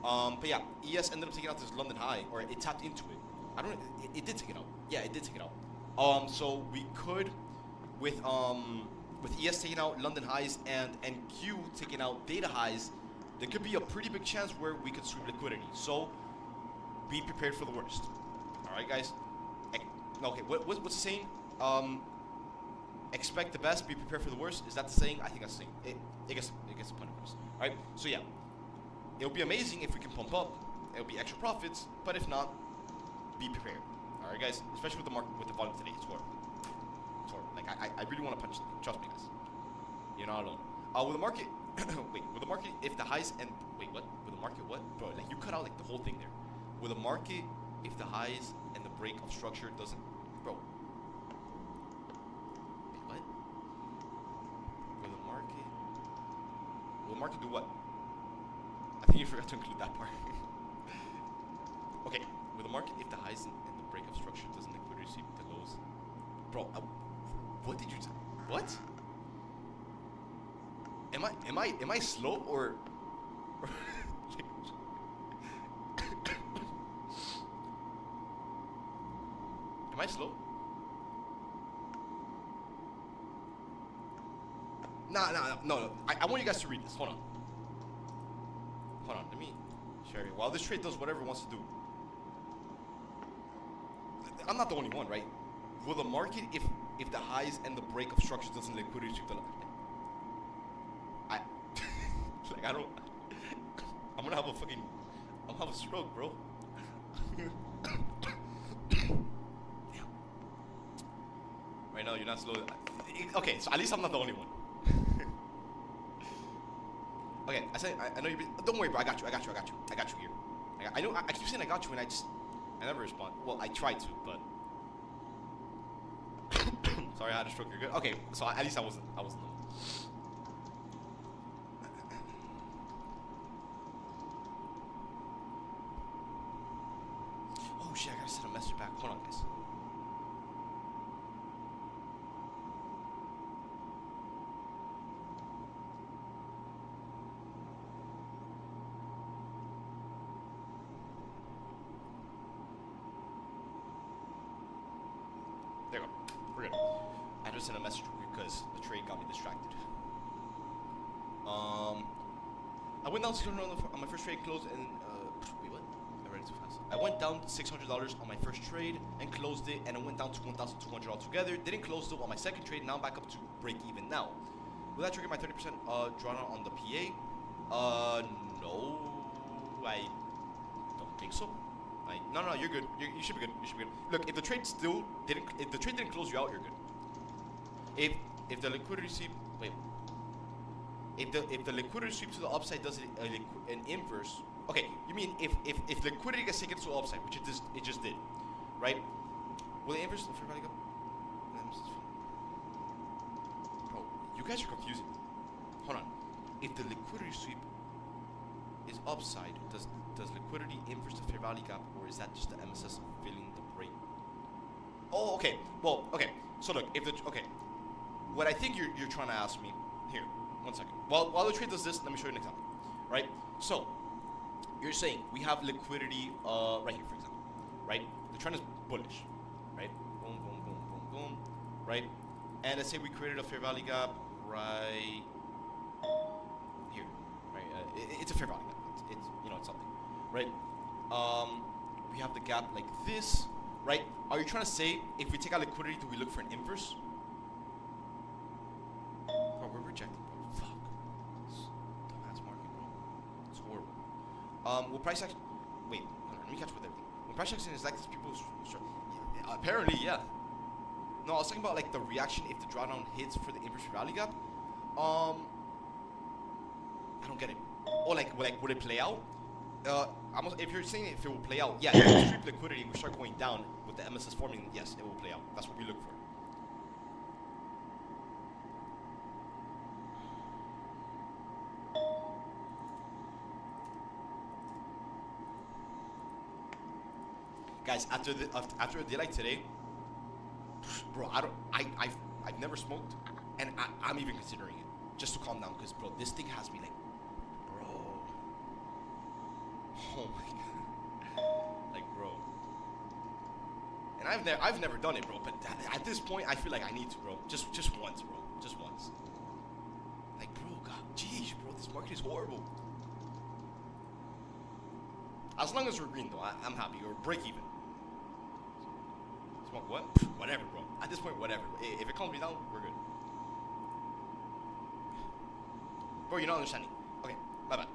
But yeah, ES ended up taking out this London high, or it tapped into it. It did take it out. Yeah, it did take it out. So we could, with ES taking out London highs and Q taking out data highs, there could be a pretty big chance where we could sweep liquidity. So be prepared for the worst. All right, guys. Okay, what's the saying? Expect the best, be prepared for the worst. Is that the saying? I think that's the saying. It gets the point across. All right. So yeah. It'll be amazing if we can pump up. It'll be extra profits, but if not, be prepared. All right, guys. Especially with the market, with the volume today, it's horrible. It's horrible. Like I really want to punch. Trust me, guys. You're not alone. With the market, with the market, if the highs and what? With the market, what, bro? Like you cut out like the whole thing there. With the market, if the highs and the break of structure doesn't, bro. Wait, what? market do what? I think you forgot to include that part. Okay, with the market, if the highs and the breakup structure doesn't liquidity sweep the lows, bro. What did you say? What? Am I slow or? Am I slow? No. I want you guys to read this. Hold on. Let me share it. While this trade does whatever it wants to do. I'm not the only one, right? Will the market, if the highs and the breakup structure doesn't liquidity sweep the like I don't. I'm gonna have a stroke, bro. Right now, you're not slow. Okay, so at least I'm not the only one. Okay, I know you. Don't worry, bro. I got you here. I know. I keep saying I got you, and I never respond. Well, I tried to, but sorry, I had a stroke. You're good. Okay, so at least I wasn't. Oh shit! I gotta send a message back. Hold on, guys. There you go. We're good. I just sent a message because the trade got me distracted. I went down $600 on my first trade, closed, and wait, what? I read it too fast. I went down $600 on my first trade and closed it, and it went down to $1,200 altogether. Didn't close it on my second trade. Now I'm back up to break even now. Will that trigger my 30% drawdown on the PA? No, I don't think so. No, you're good. You should be good. Look, if the trade didn't close you out, you're good. If the liquidity sweep, wait. If the liquidity sweep to the upside does an inverse, okay, you mean if liquidity gets taken to the upside, which it just did, right? Will the inverse the fair value go? Bro, you guys are confusing me. Hold on. If the liquidity sweep is upside, does liquidity inverse the fair value gap, or is that just the MSS filling the break? Oh, okay. Well, okay. So look, what I think you're trying to ask me here. 1 second. While the trade does this, let me show you an example. Right? So you're saying we have liquidity right here, for example. Right? The trend is bullish. Right? Boom, boom, boom, boom, boom. Right? And let's say we created a fair value gap right here. Right? It's a fair value gap. It's something. Right? We have the gap like this. Right? Are you trying to say if we take out liquidity, do we look for an inverse? Oh, we're rejecting, bro. Fuck. Dumbass market, bro. It's horrible. Will price action? Wait, hold on, let me catch with everything. When price action is like this, people apparently, yeah. No, I was talking about like the reaction if the drawdown hits for the inverse value gap. I don't get it. Or like would it play out? If you're saying if it will play out, yeah. If we strip liquidity and we start going down with the MSS forming, yes, it will play out. That's what we look for. Guys, after a day like today, bro, I've never smoked, and I'm even considering it just to calm down, because bro, this thing has me like, bro, oh my god, like bro, and I've never done it, bro, but at this point I feel like I need to, bro, just once, bro, just once, like bro, god, geez, bro, this market is horrible. As long as we're green though, I'm happy, or break even. Smoke what? Whatever, bro. At this point, whatever. If it calms me down, we're good. Bro, you're not understanding. Okay, my bad.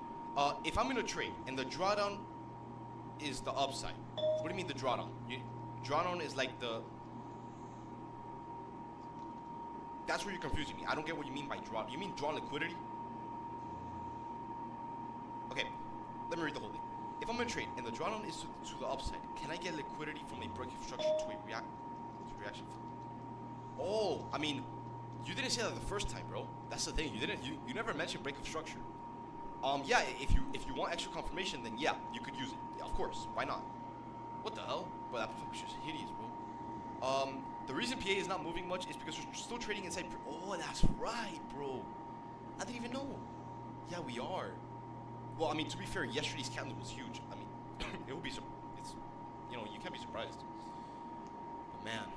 If I'm in a trade and the drawdown is the upside, what do you mean the drawdown? Drawdown is like the... That's where you're confusing me. I don't get what you mean by draw. You mean draw liquidity? Okay, let me read the whole thing. If I'm in a trade and the drawdown is to the upside, can I get liquidity from a break structure to a reaction? Oh, I mean, you didn't say that the first time, bro. That's the thing. You never mentioned break of structure. Yeah, if you want extra confirmation, then yeah, you could use it. Yeah, of course, why not? What the hell? Bro, that picture's hideous, bro. The reason PA is not moving much is because we're still trading inside. Oh, that's right, bro. I didn't even know. Yeah, we are. Well, I mean, to be fair, yesterday's candle was huge. I mean, it would be. It's, you know, you can't be surprised. But man.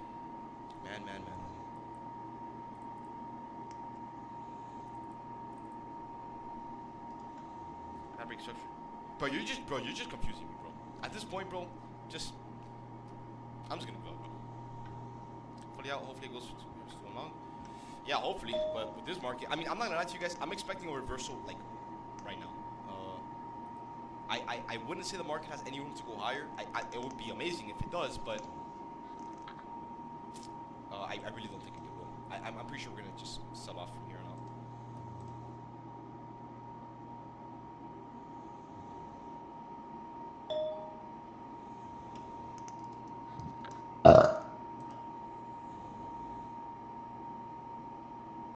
Fabric structure. Bro, you're just confusing me, bro. At this point, bro, I'm just gonna go, bro. Hopefully it goes too long. Yeah, hopefully. But with this market, I mean, I'm not gonna lie to you guys. I'm expecting a reversal, like, right now. I wouldn't say the market has any room to go higher. It would be amazing if it does, but I really don't think it will. I'm pretty sure we're gonna just sell off from